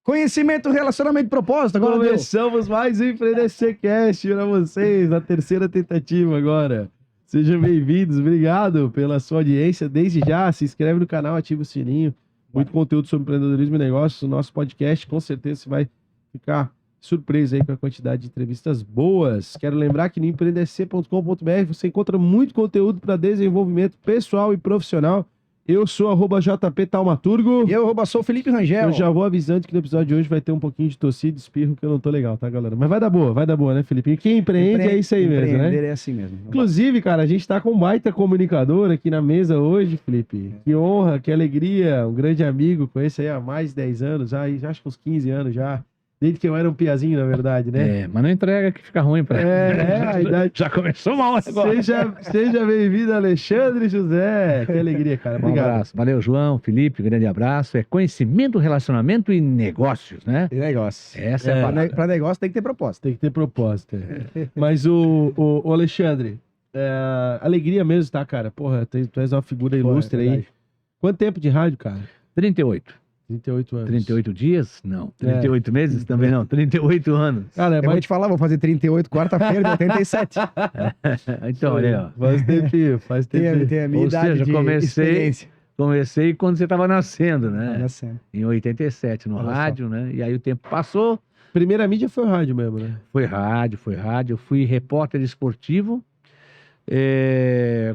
Conhecimento, relacionamento, propósito. Agora Começamos mais um EmpreenderCast para vocês, na terceira tentativa agora. Sejam bem-vindos, obrigado pela sua audiência. Desde já, se inscreve no canal, ativa o sininho. Muito conteúdo sobre empreendedorismo e negócios. O nosso podcast, com certeza, você vai ficar surpreso aí com a quantidade de entrevistas boas. Quero lembrar que no empreenderc.com.br você encontra muito conteúdo para desenvolvimento pessoal e profissional. Eu sou @JP Taumaturgo. E eu sou o Felipe Rangel. Eu já vou avisando que no episódio de hoje vai ter um pouquinho de tossida e espirro, que eu não tô legal, tá, galera? Mas vai dar boa, né, Felipe? E quem empreende é isso aí mesmo, né? É assim mesmo. Inclusive, cara, a gente tá com um baita comunicador aqui na mesa hoje, Felipe. Que honra, que alegria. Um grande amigo, conheço aí há mais de 10 anos, já acho que uns 15 anos já. Desde que eu era um piazinho, na verdade, né? É, mas não entrega que fica ruim pra a idade. Já começou mal agora. Seja bem-vindo, Alexandre José. Que alegria, cara. Obrigado. Um abraço. Valeu, João, Felipe, grande abraço. É conhecimento, relacionamento e negócios, né? E negócio. Essa é a palavra. Pra negócio tem que ter propósito. Tem que ter proposta. Mas o Alexandre, alegria mesmo, tá, cara? Porra, tu és uma figura ilustre aí. Quanto tempo de rádio, cara? 38. 38 anos. 38 dias? Não. 38 meses? Também não. 38 anos. Cara, eu vou te falar, vou fazer 38 quarta-feira de 87. Então, olha aí, ó. Faz tempo. Tem a minha Ou idade seja, de experiência. Comecei quando você estava nascendo, né? Nascendo. Em 87, no Olha rádio, né? E aí o tempo passou. Primeira mídia foi o rádio mesmo, né? Foi rádio. Eu fui repórter esportivo.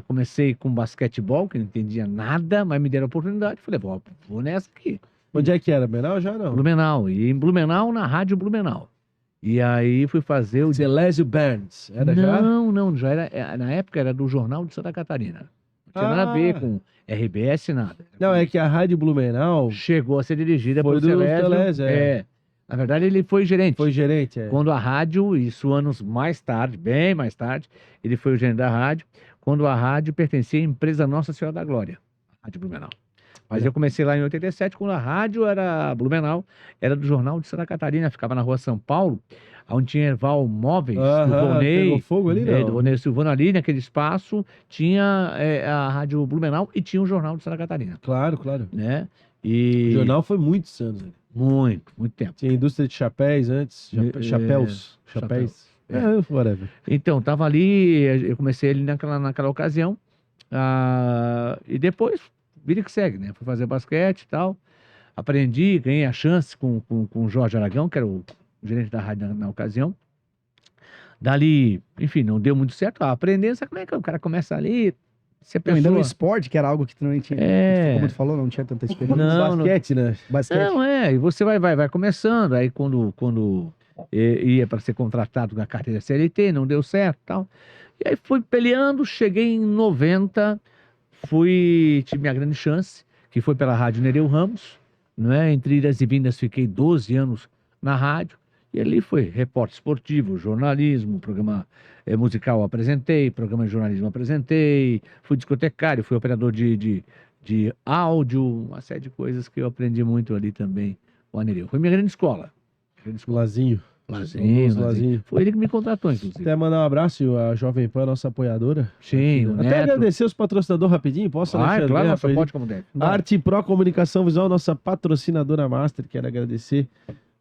Comecei com basquetebol, que não entendia nada, mas me deram a oportunidade. Falei, vou nessa aqui. Onde é que era? Blumenau já não? Blumenau. E em Blumenau, na Rádio Blumenau. E aí fui fazer o... Celésio Burns. Era já? Não, já era... Na época era do Jornal de Santa Catarina. Não tinha nada a ver com RBS, nada. Não, é que a Rádio Blumenau... Chegou a ser dirigida foi por Celésio. Na verdade, ele foi gerente. Foi gerente, Quando a rádio, isso anos mais tarde, bem mais tarde, ele foi o gerente da rádio, quando a rádio pertencia à empresa Nossa Senhora da Glória, a Rádio Blumenau. Mas eu comecei lá em 87, quando a rádio era Blumenau, era do Jornal de Santa Catarina, ficava na rua São Paulo, onde tinha Erval Móveis, do Vonei. Pegou fogo ali, não? Do Vonei Silvano ali, naquele espaço, tinha a rádio Blumenau e tinha o Jornal de Santa Catarina. Claro. Né? O jornal foi muitos anos. Muito tempo. Tinha indústria de chapéus antes, chapéus. Whatever. Então, tava ali, eu comecei ali naquela ocasião, e depois, vida que segue, né? Fui fazer basquete e tal, aprendi, ganhei a chance com o Jorge Aragão, que era o gerente da rádio na ocasião. Dali, enfim, não deu muito certo, aprendendo, sabe como é que o cara começa ali... Ainda no esporte, que era algo que tu não tinha, como tu falou, não tinha tanta experiência. Basquete, né? Basquete. E você vai começando, aí quando ia para ser contratado na carteira CLT, não deu certo e tal. E aí fui peleando, cheguei em 90, tive minha grande chance, que foi pela Rádio Nereu Ramos, né? Entre idas e vindas fiquei 12 anos na rádio, e ali foi repórter esportivo, jornalismo, programa musical apresentei, programa de jornalismo apresentei, fui discotecário, fui operador de áudio, uma série de coisas que eu aprendi muito ali também, o Nereu. Foi minha grande escola. Lazinho. Foi ele que me contratou, inclusive. Até mandar um abraço à Jovem Pan, nossa apoiadora. Sim, o Até Neto. Agradecer os patrocinadores rapidinho, posso, Alexandre? Claro, só pode como deve. Arte Pro Comunicação Visual, nossa patrocinadora master, quero agradecer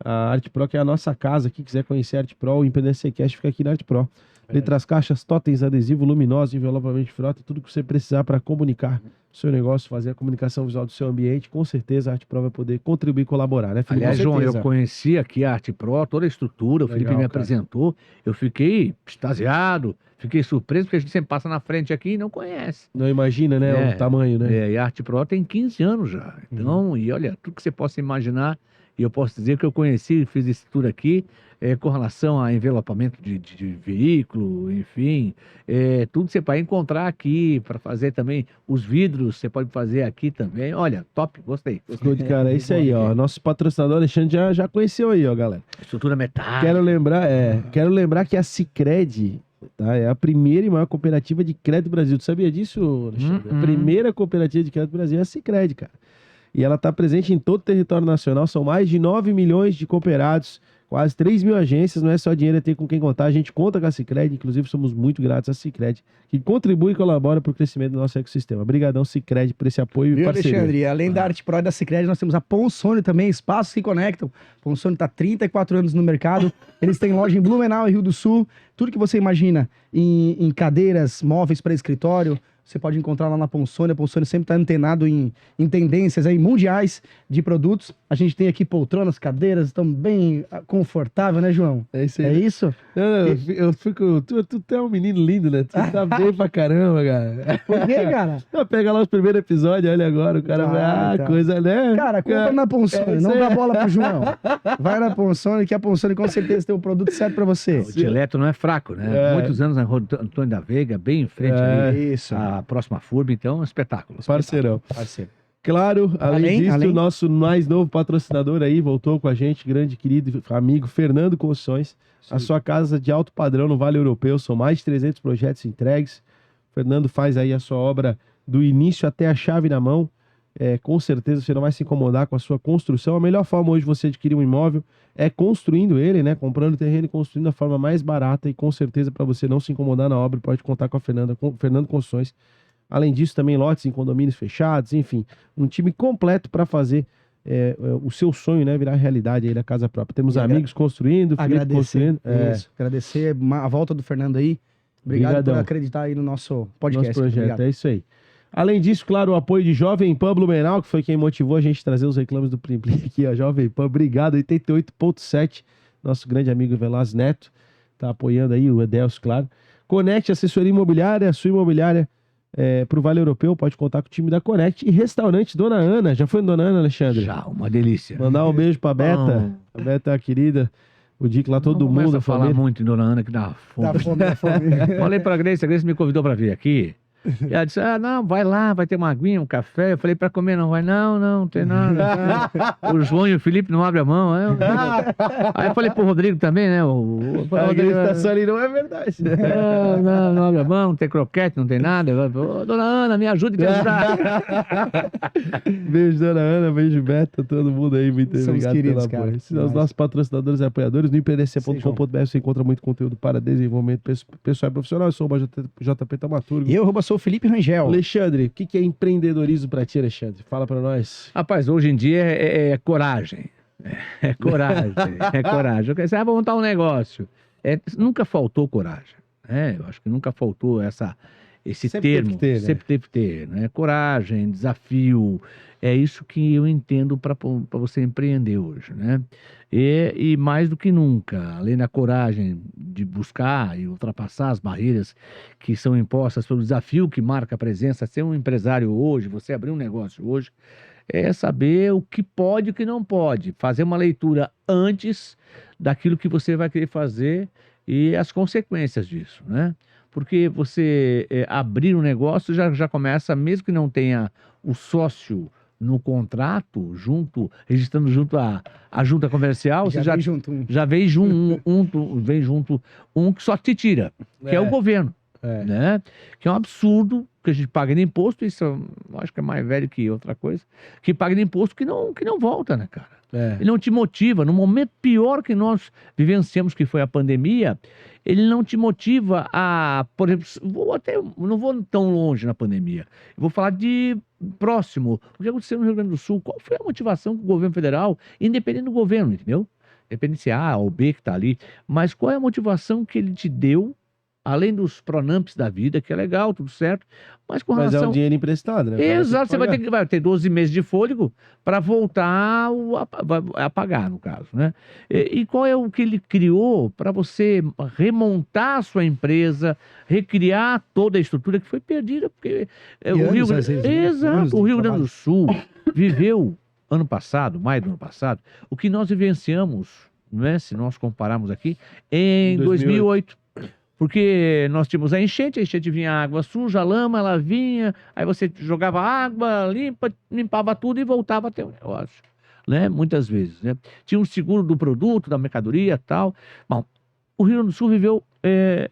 a Arte Pro, que é a nossa casa. Quem quiser conhecer a Arte Pro, o EmpreenderCast fica aqui na Arte Pro. Letras, caixas, totens, adesivo, luminoso, envelopamento de frota, tudo que você precisar para comunicar o seu negócio, fazer a comunicação visual do seu ambiente, com certeza a Arte Pro vai poder contribuir e colaborar, né, Felipe? Aliás, João, eu conheci aqui a Arte Pro, toda a estrutura, o Felipe me apresentou, eu fiquei extasiado, fiquei surpreso, porque a gente sempre passa na frente aqui e não conhece. Não imagina, né, o tamanho, né? E a Arte Pro tem 15 anos já, então, e olha, tudo que você possa imaginar, e eu posso dizer que eu conheci, fiz isso tudo aqui, com relação a envelopamento de veículo, enfim, tudo você vai encontrar aqui, para fazer também os vidros, você pode fazer aqui também. Olha, top, gostei. Ficou de cara, é isso aí, ó. Nosso patrocinador Alexandre já conheceu aí, ó, galera. Estrutura metálica. Quero lembrar que a Sicredi, tá, é a primeira e maior cooperativa de crédito do Brasil. Tu sabia disso, Alexandre? A primeira cooperativa de crédito do Brasil é a Sicredi, cara. E ela está presente em todo o território nacional, são mais de 9 milhões de cooperados Quase 3 mil agências, não é só dinheiro, é ter com quem contar. A gente conta com a Sicredi, inclusive somos muito gratos à Sicredi, que contribui e colabora para o crescimento do nosso ecossistema. Obrigadão, Sicredi, por esse apoio e parceria. Alexandre? Além da Arte Pro e da Sicredi, nós temos a Ponsone também, espaços que conectam. Ponsone está há 34 anos no mercado. Eles têm loja em Blumenau e Rio do Sul. Tudo que você imagina em cadeiras, móveis para escritório, você pode encontrar lá na Ponsone. A Ponsone sempre está antenado em tendências aí mundiais de produtos. A gente tem aqui poltronas, cadeiras, estão bem confortável, né, João? É isso aí. É isso? Não, eu fico... Tu é um menino lindo, né? Tu tá bem pra caramba, cara. Por quê, cara? Não, pega lá os primeiros episódios, olha agora, o cara vai... tá. Coisa, né? Cara, compra na Ponsone, não dá bola pro João. Vai na Ponsone, que a Ponsone com certeza tem o produto certo pra você. O dialeto não é fraco, né? Muitos anos na Rua Antônio da Veiga, bem em frente ali. Isso. A próxima FURB, então, um espetáculo. Parceirão. Parceiro. Claro, além disso, além- o nosso mais novo patrocinador aí voltou com a gente, grande querido amigo Fernando Construções. A sua casa de alto padrão no Vale Europeu, são mais de 300 projetos entregues. O Fernando faz aí a sua obra do início até a chave na mão. Com certeza você não vai se incomodar com a sua construção. A melhor forma hoje de você adquirir um imóvel é construindo ele, né? Comprando terreno e construindo da forma mais barata, e com certeza para você não se incomodar na obra, pode contar com a Fernando Construções. Além disso, também lotes em condomínios fechados, enfim, um time completo para fazer o seu sonho, né, virar realidade aí da casa própria. Temos amigos construindo, Felipe construindo. Agradecer a volta do Fernando aí. Obrigado por acreditar aí no nosso podcast. Nosso projeto, Obrigado. é isso aí. Além disso, claro, o apoio de Jovem Pan Blumenau, que foi quem motivou a gente a trazer os reclames do Plim Plim aqui, ó. Jovem Pan, obrigado, 88.7, nosso grande amigo Velaz Neto, tá apoiando aí, o Edelcio, claro. Conecte Assessoria Imobiliária, a sua imobiliária para o Vale Europeu, pode contar com o time da Conect. E restaurante Dona Ana, já foi no Dona Ana, Alexandre? Já, uma delícia. Mandar um beijo pra Beta, a Beta é a querida, o Dick lá, todo mundo, a Não falar família. muito em Dona Ana, que dá fome. Dá fome. Falei pra Grace, a Grace me convidou pra vir aqui. E ela disse, não, vai lá, vai ter uma aguinha, um café. Eu falei, pra comer não vai, não tem nada. O João e o Felipe não abrem a mão. Aí eu falei pro Rodrigo também, né? O Rodrigo tá só ali, não é verdade. Não abre a mão, não tem croquete, não tem nada. Ô, Dona Ana, me ajude a te ajudar. Beijo, Dona Ana, beijo, Beta, todo mundo aí, muito Somos obrigado queridos, pelo apoio. cara. Esses são os nossos patrocinadores e apoiadores. No empdc.com.br você encontra muito conteúdo para desenvolvimento pessoal e profissional. Eu sou o JP Tamaturgo. E eu, sou o Felipe Rangel. Alexandre, o que é empreendedorismo para ti, Alexandre? Fala para nós. Rapaz, hoje em dia é coragem. É coragem, é coragem. Você vai montar um negócio. Nunca faltou coragem. Eu acho que nunca faltou esse Sempre termo. teve que ter, né? Sempre teve que ter. Né? Coragem, desafio. É isso que eu entendo para você empreender hoje. Né? E mais do que nunca, além da coragem de buscar e ultrapassar as barreiras que são impostas pelo desafio que marca a presença, ser um empresário hoje, você abrir um negócio hoje, é saber o que pode e o que não pode. Fazer uma leitura antes daquilo que você vai querer fazer e as consequências disso, né? Porque você abrir um negócio já começa, mesmo que não tenha o sócio no contrato, registrando junto à junta comercial, Já vem junto um. já vem junto um que só te tira, que é o governo. Né? Que é um absurdo que a gente paga de imposto, isso eu acho que é mais velho que outra coisa, que paga de imposto que não volta, né, cara? Ele não te motiva. No momento pior que nós vivenciamos, que foi a pandemia, ele não te motiva a, por exemplo, não vou tão longe na pandemia, eu vou falar de próximo, o que aconteceu no Rio Grande do Sul, qual foi a motivação que o governo federal, independente do governo, entendeu? Independente se é A ou B que está ali, mas qual é a motivação que ele te deu, além dos pronamps da vida, que é legal, tudo certo, mas com relação... Mas é um dinheiro emprestado, né? Exato, você vai ter 12 meses de fôlego para voltar a pagar, no caso, né? E qual é o que ele criou para você remontar a sua empresa, recriar toda a estrutura que foi perdida, porque o Rio Grande do Sul viveu ano passado, maio do ano passado, o que nós vivenciamos, né, se nós compararmos aqui, em 2008. Porque nós tínhamos a enchente vinha água suja, lama, ela vinha, aí você jogava água, limpava tudo e voltava a ter um negócio, né? Muitas vezes, né? Tinha um seguro do produto, da mercadoria e tal. Bom, o Rio Grande do Sul viveu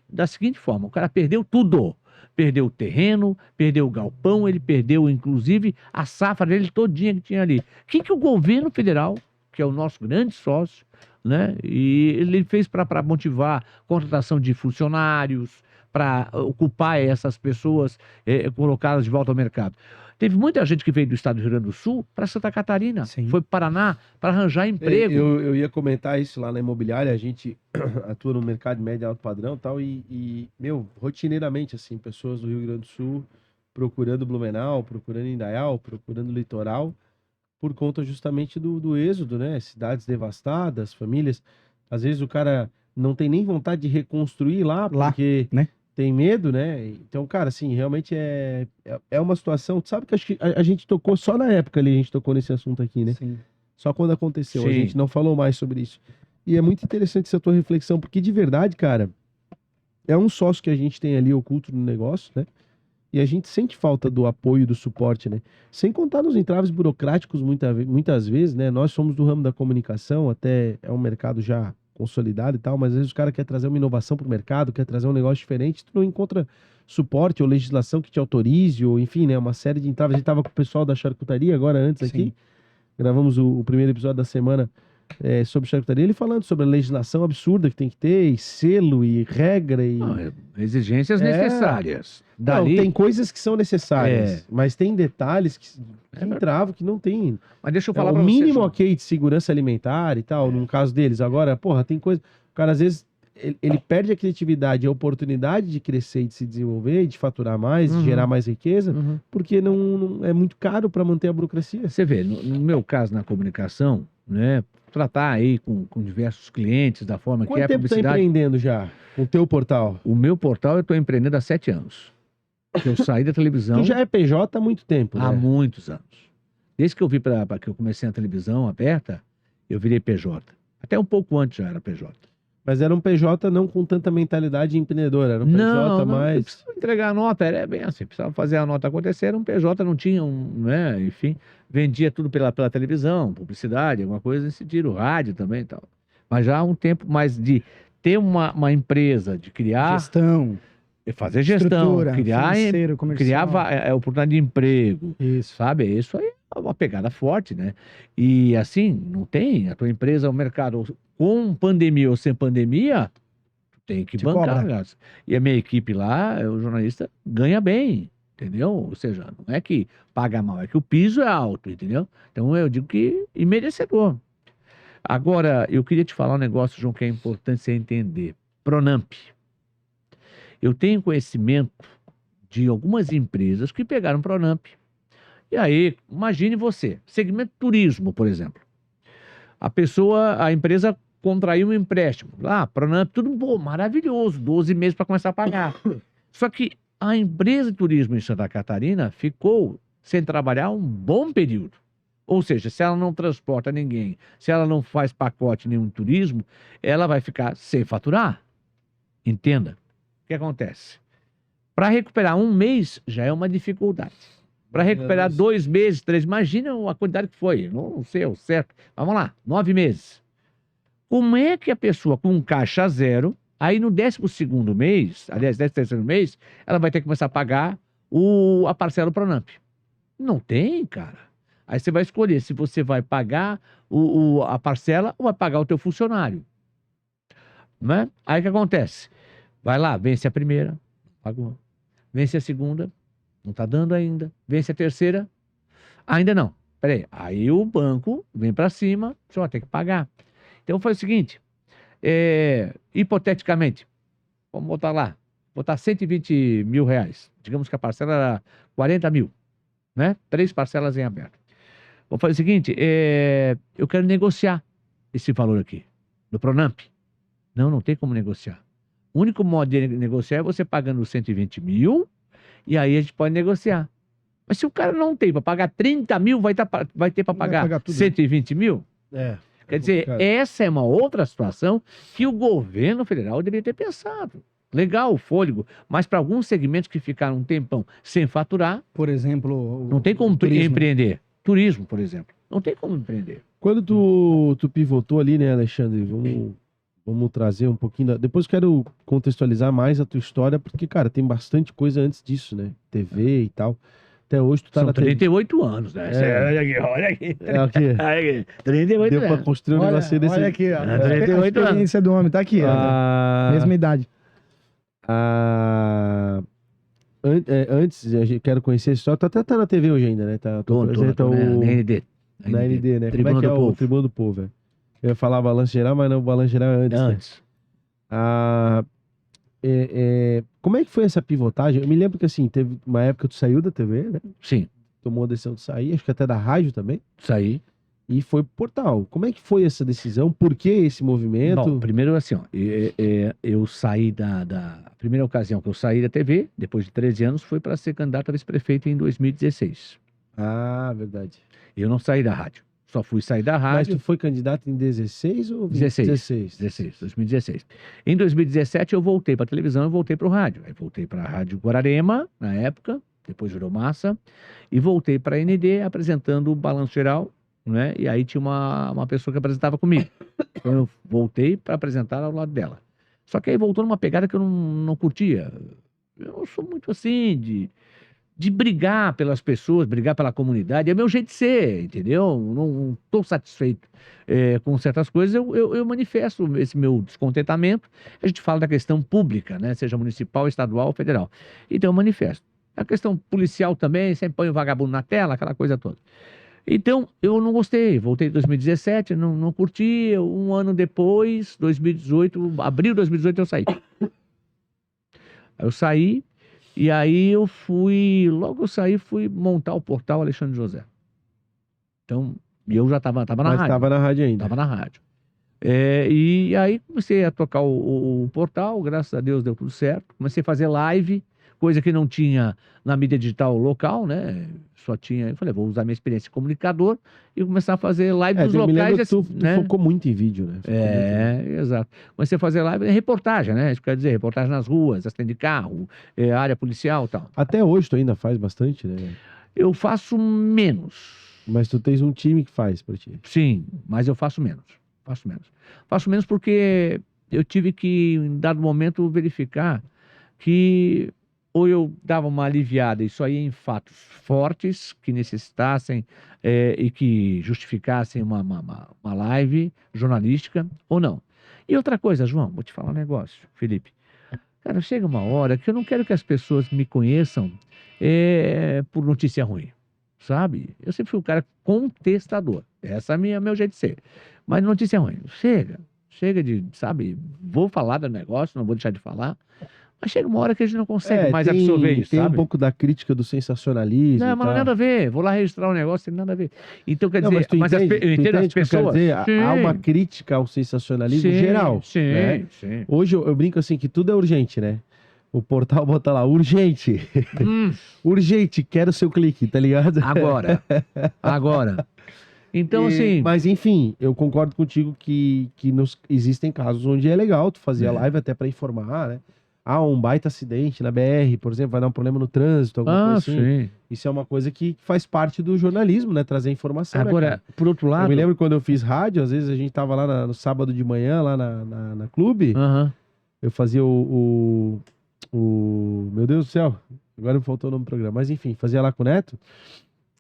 da seguinte forma, o cara perdeu tudo. Perdeu o terreno, perdeu o galpão, ele perdeu, inclusive, a safra dele todinha que tinha ali. O que o governo federal, que é o nosso grande sócio, né? E ele fez para motivar contratação de funcionários, para ocupar essas pessoas, colocá-las de volta ao mercado. Teve muita gente que veio do estado do Rio Grande do Sul para Santa Catarina, Sim. foi para Paraná para arranjar emprego. Eu ia comentar isso lá na imobiliária, a gente atua no mercado de médio e alto padrão e tal, meu, rotineiramente, assim, pessoas do Rio Grande do Sul procurando Blumenau, procurando Indaial, procurando litoral, por conta justamente do êxodo, né? Cidades devastadas, famílias. Às vezes o cara não tem nem vontade de reconstruir lá, porque né? tem medo, né? Então, cara, assim, realmente é uma situação. Tu sabe que acho que a gente tocou só na época ali, a gente tocou nesse assunto aqui, né? Sim. Só quando aconteceu. A Sim. gente não falou mais sobre isso. E é muito interessante essa tua reflexão, porque de verdade, cara, é um sócio que a gente tem ali oculto no negócio, né? E a gente sente falta do apoio, do suporte, né? Sem contar nos entraves burocráticos, muitas vezes, né? Nós somos do ramo da comunicação, até é um mercado já consolidado e tal, mas às vezes o cara quer trazer uma inovação para o mercado, quer trazer um negócio diferente, tu não encontra suporte ou legislação que te autorize, ou enfim, né? Uma série de entraves. A gente tava com o pessoal da charcutaria agora, antes aqui, Sim. gravamos o primeiro episódio da semana sobre charcutaria, ele falando sobre a legislação absurda que tem que ter, e selo, e regra, e... Não, exigências É. necessárias. Não, Dali, tem coisas que são necessárias, mas tem detalhes que verdade. entravam que não tem. mas deixa eu falar O para mínimo, você, João. ok, de segurança alimentar e tal, no caso deles. Agora, porra, tem coisa... O cara, às vezes, ele perde a criatividade, a oportunidade de crescer e de se desenvolver, de faturar mais, de Uhum. gerar mais riqueza, Uhum. porque não é muito caro para manter a burocracia. Você vê, no meu caso na comunicação, né, tratar aí com diversos clientes da forma que é Quanto a tempo tá publicidade. empreendendo já com o teu portal? O meu portal eu estou empreendendo há 7 anos. Que eu saí da televisão Tu já é PJ há muito tempo, há né? muitos anos. Desde que eu vi para que eu comecei na televisão aberta, eu virei PJ. Até um pouco antes já era PJ. Mas era um PJ não com tanta mentalidade empreendedora, era um PJ Não mais... precisava entregar a nota, era bem assim, precisava fazer a nota acontecer, era um PJ, não tinha né, enfim, vendia tudo pela televisão, publicidade, alguma coisa nesse tiro, rádio também e tal. Mas já há um tempo mais de ter uma empresa, de criar, Gestão, fazer gestão, estrutura, criar financeiro, comercial. oportunidade de emprego, Isso. sabe? Isso aí é uma pegada forte, né? E assim, não tem, a tua empresa, o mercado, com pandemia ou sem pandemia, tu tem que Te bancar, cobra. gasto. E a minha equipe lá, o jornalista, ganha bem, entendeu? Ou seja, não é que paga mal, é que o piso é alto, entendeu? Então eu digo que imerecedor. Agora, eu queria te falar um negócio, João, que é importante você entender. Pronamp. Eu tenho conhecimento de algumas empresas que pegaram Pronamp. E aí, imagine você, segmento turismo, por exemplo. A empresa contraiu um empréstimo. Lá, Pronamp, tudo bom, maravilhoso, 12 meses para começar a pagar. Só que a empresa de turismo em Santa Catarina ficou sem trabalhar um bom período. Ou seja, se ela não transporta ninguém, se ela não faz pacote nenhum de turismo, ela vai ficar sem faturar. Entenda. O que acontece? Para recuperar um mês já é uma dificuldade. Para recuperar 2 meses, 3, imagina a quantidade que foi. Não sei o certo. Vamos lá, 9 meses. Como é que a pessoa com caixa zero, aí no 12º mês, aliás, 13º mês, ela vai ter que começar a pagar a parcela do Pronamp? Não tem, cara. Aí você vai escolher se você vai pagar a parcela ou vai pagar o teu funcionário. Né? Aí o que acontece? Vai lá, vence a primeira, pagou. Vence a segunda, não está dando ainda. Vence a terceira, ainda não. Peraí, aí o banco vem para cima, você vai ter que pagar. Então foi o seguinte, hipoteticamente, vamos botar lá, botar 120 mil reais. Digamos que a parcela era 40 mil, né? 3 parcelas em aberto. Vamos fazer o seguinte, eu quero negociar esse valor aqui, do Pronamp. Não tem como negociar. O único modo de negociar é você pagando 120 mil, e aí a gente pode negociar. Mas se o cara não tem para pagar 30 mil, vai ter para pagar tudo. 120 mil? Quer dizer, complicado. essa é uma outra situação que o governo federal deveria ter pensado. Legal o fôlego, mas para alguns segmentos que ficaram um tempão sem faturar, Por exemplo, não tem como turismo. empreender. Turismo, por exemplo. Não tem como empreender. Quando tu pivotou ali, né, Alexandre? Vamos trazer um pouquinho. Depois quero contextualizar mais a tua história, porque, cara, tem bastante coisa antes disso, né? TV e tal. Até hoje tu tá São na TV. 38 anos, né? É. Olha aqui, olha aqui. É o quê? Olha aqui, 38 Deu pra anos. construir um negocinho desse. olha aqui, ó. Ah, 38 a experiência do homem tá aqui, ó. Ah, Mesma idade. Antes, eu quero conhecer a história. Tu até tá na TV hoje ainda, né? Tu apresenta Na o... ND. Na ND, né? Tribuna Como é que do é Povo. o Tribuna do Povo, velho? Eu ia falar balanço geral, mas não, o balanço geral é antes. né? Antes. Como é que foi essa pivotagem? Eu me lembro que, assim, teve uma época que tu saiu da TV, né? Sim, Tomou a decisão de sair, acho que até da rádio também. saí. E foi pro portal. Como é que foi essa decisão? Por que esse movimento? Bom, primeiro assim, ó, eu saí a primeira ocasião que eu saí da TV, depois de 13 anos, foi para ser candidato a vice-prefeito em 2016. Ah, verdade. Eu não saí da rádio, só fui sair da Mas rádio tu foi candidato em 16 ou 16. 16. 2016. Em 2017 eu voltei para televisão e voltei para o rádio. Aí voltei para a Rádio Guararema, na época, depois virou Massa, e voltei para a ND apresentando o Balanço Geral, né? E aí tinha uma pessoa que apresentava comigo. Então eu voltei para apresentar ao lado dela. Só que aí voltou numa pegada que eu não curtia. Eu sou muito assim, de brigar pelas pessoas, brigar pela comunidade. É meu jeito de ser, entendeu? Não estou satisfeito com certas coisas. Eu manifesto esse meu descontentamento. A gente fala da questão pública, né? Seja municipal, estadual ou federal. Então eu manifesto. A questão policial também, sempre põe o vagabundo na tela, aquela coisa toda. Então, eu não gostei. Voltei em 2017, não curti. Um ano depois, 2018, abril de 2018, eu saí. Eu saí, e aí logo eu saí, fui montar o portal Alexandre José. Então, eu já estava na Mas rádio. estava na rádio ainda. Estava na rádio. E aí comecei a tocar o portal, graças a Deus deu tudo certo. Comecei a fazer live, coisa que não tinha na mídia digital local, né? Só tinha. Eu falei, vou usar minha experiência de comunicador e começar a fazer live dos eu me lembro locais. que tu né? focou muito em vídeo, né? Exato. Comecei a fazer live, reportagem, né? Isso quer dizer, reportagem nas ruas, acidente de carro, área policial e tal. Até hoje tu ainda faz bastante, né? Eu faço menos. Mas tu tens um time que faz pra ti. Sim, mas eu faço menos. Faço menos porque eu tive que, em dado momento, verificar que ou eu dava uma aliviada e só ia em fatos fortes que necessitassem e que justificassem uma live jornalística ou não. E outra coisa, João, vou te falar um negócio, Felipe. Cara, chega uma hora que eu não quero que as pessoas me conheçam por notícia ruim, sabe? Eu sempre fui um cara contestador. Essa é meu jeito de ser. Mas notícia ruim. Chega de, sabe? Vou falar do negócio, não vou deixar de falar. Mas chega uma hora que a gente não consegue mais absorver isso, tem sabe? um pouco da crítica do sensacionalismo. Não, e mas não tal. tem nada a ver. Vou lá registrar um negócio, tem nada a ver. Então, quer Não, dizer, mas tu entende, eu entendo as o que eu quero pessoas. dizer? Há uma crítica ao sensacionalismo Sim, geral. Sim, né? sim. Hoje eu brinco assim que tudo é urgente, né? O portal bota lá, urgente. Urgente, quero seu clique, tá ligado? Agora. Então, assim... Mas enfim, eu concordo contigo que existem casos onde é legal tu fazer a live até pra informar, né? Um baita acidente na BR, por exemplo, vai dar um problema no trânsito, alguma coisa assim. Sim. Isso é uma coisa que faz parte do jornalismo, né? Trazer informação. Agora, né, cara? por outro lado... Eu me lembro quando eu fiz rádio, às vezes a gente tava lá no sábado de manhã, lá na clube, eu fazia o... Meu Deus do céu, agora me faltou o nome do programa, mas enfim, fazia lá com o Neto,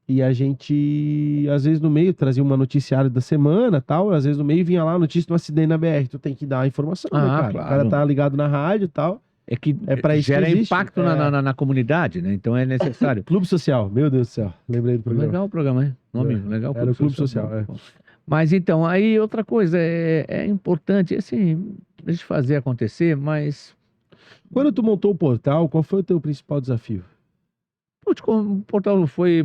e a gente, às vezes no meio, trazia uma noticiário da semana tal, às vezes no meio vinha lá a notícia de um acidente na BR, tu tem que dar a informação, né, cara? Claro. O cara tá ligado na rádio e tal. É que pra isso gera que existe. impacto na comunidade, né? Então é necessário. Clube Social, meu Deus do céu, lembrei do programa. Legal o programa, hein? Nome legal. Era o Clube Social, Mas então, aí outra coisa, é importante, assim, a gente fazer acontecer, mas... Quando tu montou o portal, qual foi o teu principal desafio? Putz, como o portal foi...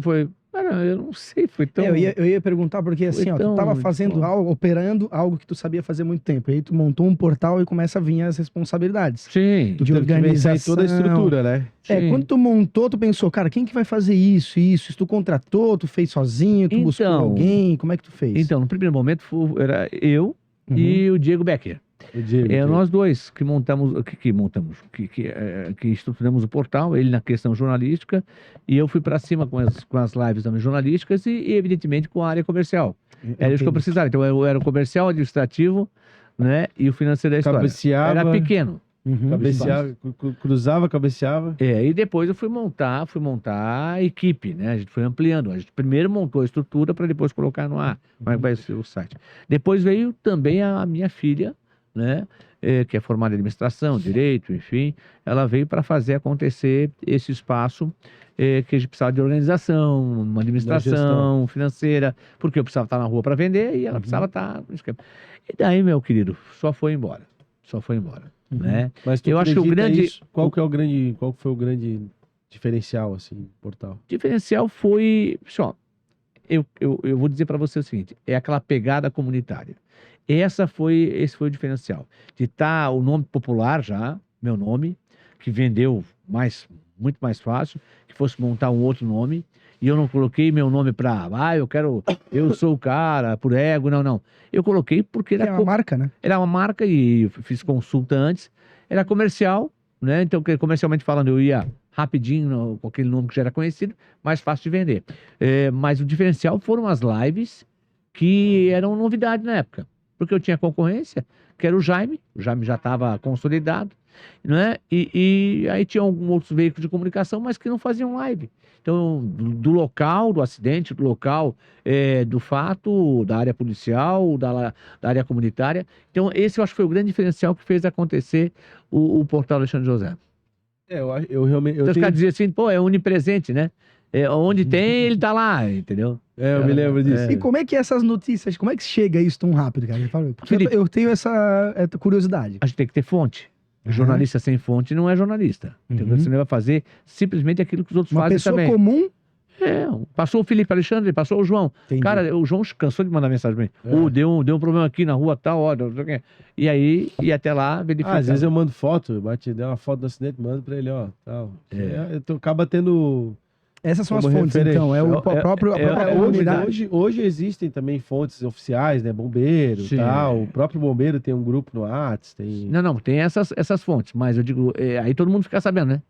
Cara, eu não sei, foi tão... Eu ia perguntar, porque assim, ó, tu tava fazendo algo, operando algo que tu sabia fazer há muito tempo. Aí tu montou um portal e começa a vir as responsabilidades. Sim. Tu de teve que pensar em organização. toda a estrutura, né? Sim. Quando tu montou, tu pensou, cara, quem que vai fazer isso? Tu contratou, tu fez sozinho, tu buscou alguém, como é que tu fez? Então, no primeiro momento, era eu e o Diego Becker. Nós dois que que estruturamos o portal, ele na questão jornalística, e eu fui para cima com as lives também jornalísticas e, evidentemente, com a área comercial. Era isso que eu precisava. Então, eu era o comercial, administrativo, né, e o financeiro da história. Cabeceava. Era pequeno. Uhum. Cabeceava, cruzava, cabeceava. E depois eu fui montar a equipe, né? A gente foi ampliando. A gente primeiro montou a estrutura para depois colocar no ar, como é que vai ser o site. Depois veio também a minha filha, né? Que é formada em administração, direito, enfim. Ela veio para fazer acontecer esse espaço que a gente precisava de organização, uma administração financeira, porque eu precisava estar na rua para vender e ela precisava estar no esquema. E daí, meu querido, só foi embora. Né? Mas tu Eu acho que o acredita grande isso? Qual foi o grande diferencial, assim, do portal? diferencial foi, assim, eu vou dizer para você o seguinte, é aquela pegada comunitária. Esse foi o diferencial. De estar o nome popular já, meu nome, que vendeu muito mais fácil, que fosse montar um outro nome, e eu não coloquei meu nome para, eu sou o cara, por ego, não. Eu coloquei porque É uma marca, né? era uma marca e eu fiz consulta antes, era comercial, né? Então, comercialmente falando, eu ia rapidinho com aquele nome que já era conhecido, mais fácil de vender. Mas o diferencial foram as lives que eram novidade na época, porque eu tinha concorrência, que era o Jaime já estava consolidado, né? E aí tinha alguns outros veículos de comunicação, mas que não faziam live. Então, do local, do acidente, do local, do fato, da área policial, da área comunitária. Então, esse eu acho que foi o grande diferencial que fez acontecer o portal Alexandre José. Eu realmente... Então, os caras diziam assim, pô, é onipresente, né? Onde tem, ele tá lá, entendeu? eu me lembro disso. E como é que essas notícias, como é que chega isso tão rápido, cara? Porque Felipe, eu tenho essa curiosidade. A gente tem que ter fonte. Jornalista sem fonte não é jornalista. Então, você não vai fazer simplesmente aquilo que os outros Uma fazem pessoa também. comum. Passou o Felipe Alexandre, passou o João. Entendi. Cara, o João cansou de mandar mensagem pra mim. Deu um problema aqui na rua, tal, ó, não sei o quê. E aí, ia até lá, verificar. Às vezes eu mando foto, dei uma foto do acidente, mando pra ele, ó, tal. Acaba tendo... Essas são as como fontes, referência. então. A própria comunidade. Hoje existem também fontes oficiais, né? Bombeiro e Sim. tal. O próprio bombeiro tem um grupo no WhatsApp. Tem... Não, tem essas fontes, mas eu digo, aí todo mundo fica sabendo, né?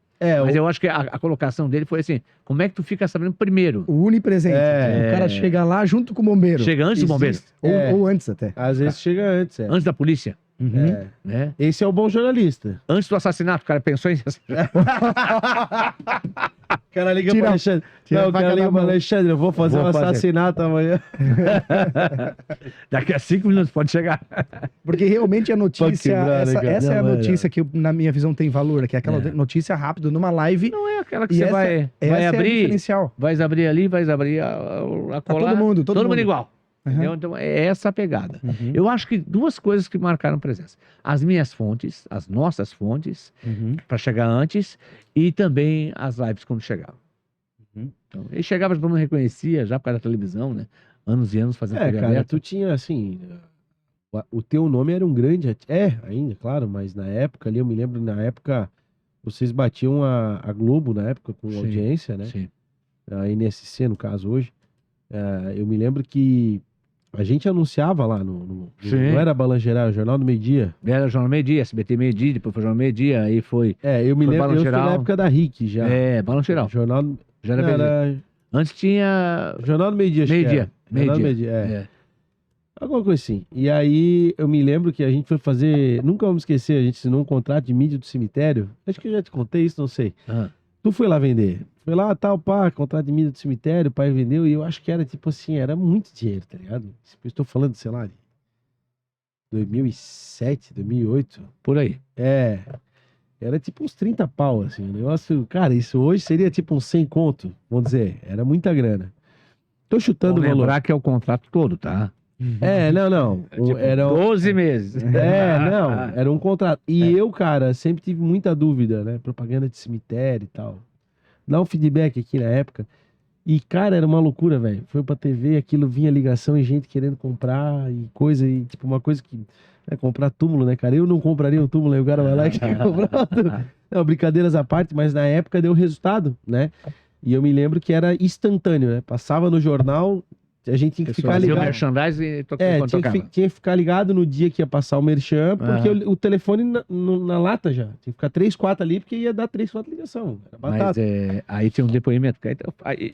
Mas eu acho que a colocação dele foi assim, como é que tu fica sabendo primeiro? O onipresente. O cara chega lá junto com o bombeiro. Chega antes do bombeiro, Ou antes até. Às vezes chega antes, antes da polícia, Uhum. né? Esse é o bom jornalista. Antes do assassinato, o cara pensou em... O cara liga Tira- pro Alexandre. tira Não, a o cara faca liga da pro mão. Alexandre, eu vou fazer um assassinato amanhã. Daqui a 5 minutos pode chegar. Porque realmente a notícia, Pode quebrar, né, cara? essa é a Não, notícia que na minha visão tem valor, que é aquela É. notícia rápida numa live. Não é aquela que E você essa vai é o abrir, diferencial. vai abrir ali, vai abrir a Tá colar. todo mundo igual. Uhum. Entendeu? Então é essa a pegada. Uhum. Eu acho que duas coisas que marcaram presença. As minhas fontes, as nossas fontes, Uhum. para chegar antes, e também as lives quando chegavam. Uhum. Então, ele chegava, todo mundo reconhecia, já por causa da televisão, né? Anos e anos fazendo TV Cara, aberta. tu tinha, assim... O teu nome era um grande... ainda, claro, mas na época ali, eu me lembro, na época, vocês batiam a Globo, na época, com Sim, audiência, né? Sim. A NSC, no caso, hoje. Eu me lembro que a gente anunciava lá Sim. não era Balan Geral, Jornal do Meio Dia. Era Jornal Meio Dia, SBT Meio Dia, depois foi Jornal Meio Dia, aí foi... Eu me Foi lembro, Balan eu fui Geral. na época da RIC já. Balão Geral. Jornal, Já era não, Meio Dia. era Antes tinha... Jornal do Meio Dia, acho Meio que Dia. era. Jornal do Meio Dia, É. Alguma coisa assim. E aí eu me lembro que a gente foi fazer, nunca vamos esquecer, a gente assinou um contrato de mídia do cemitério. Acho que eu já te contei isso, não sei. Ah. Tu foi lá vender. Foi lá, tal, pá, contrato de mídia do cemitério, o pai vendeu, e eu acho que era tipo assim, era muito dinheiro, tá ligado? Eu estou falando, sei lá, de 2007, 2008. Por aí. Era tipo uns 30 pau, assim, o negócio, cara, isso hoje seria tipo uns 100 conto, vamos dizer, era muita grana. Tô chutando o Vamos valor. lembrar que é o contrato todo, tá? Não. Tipo, Era 12 meses. não, era um contrato. E eu, cara, sempre tive muita dúvida, né? Propaganda de cemitério e tal. Dá um feedback aqui na época. E, cara, era uma loucura, velho. Foi pra TV, aquilo vinha ligação e gente querendo comprar e coisa, e tipo, uma coisa que. Comprar túmulo, né, cara? Eu não compraria um túmulo, aí o cara vai lá e quer comprar um túmulo. Não, brincadeiras à parte, mas na época deu resultado, né? E eu me lembro que era instantâneo, né? Passava no jornal, a gente tinha que ficar Fazia o ligado. merchandising e Tinha que ficar ligado no dia que ia passar o merchan, porque Aham. o telefone na lata já. Tinha que ficar 3, 4 ali, porque ia dar 3, 4 ligação. Era batata. Mas aí tinha um depoimento.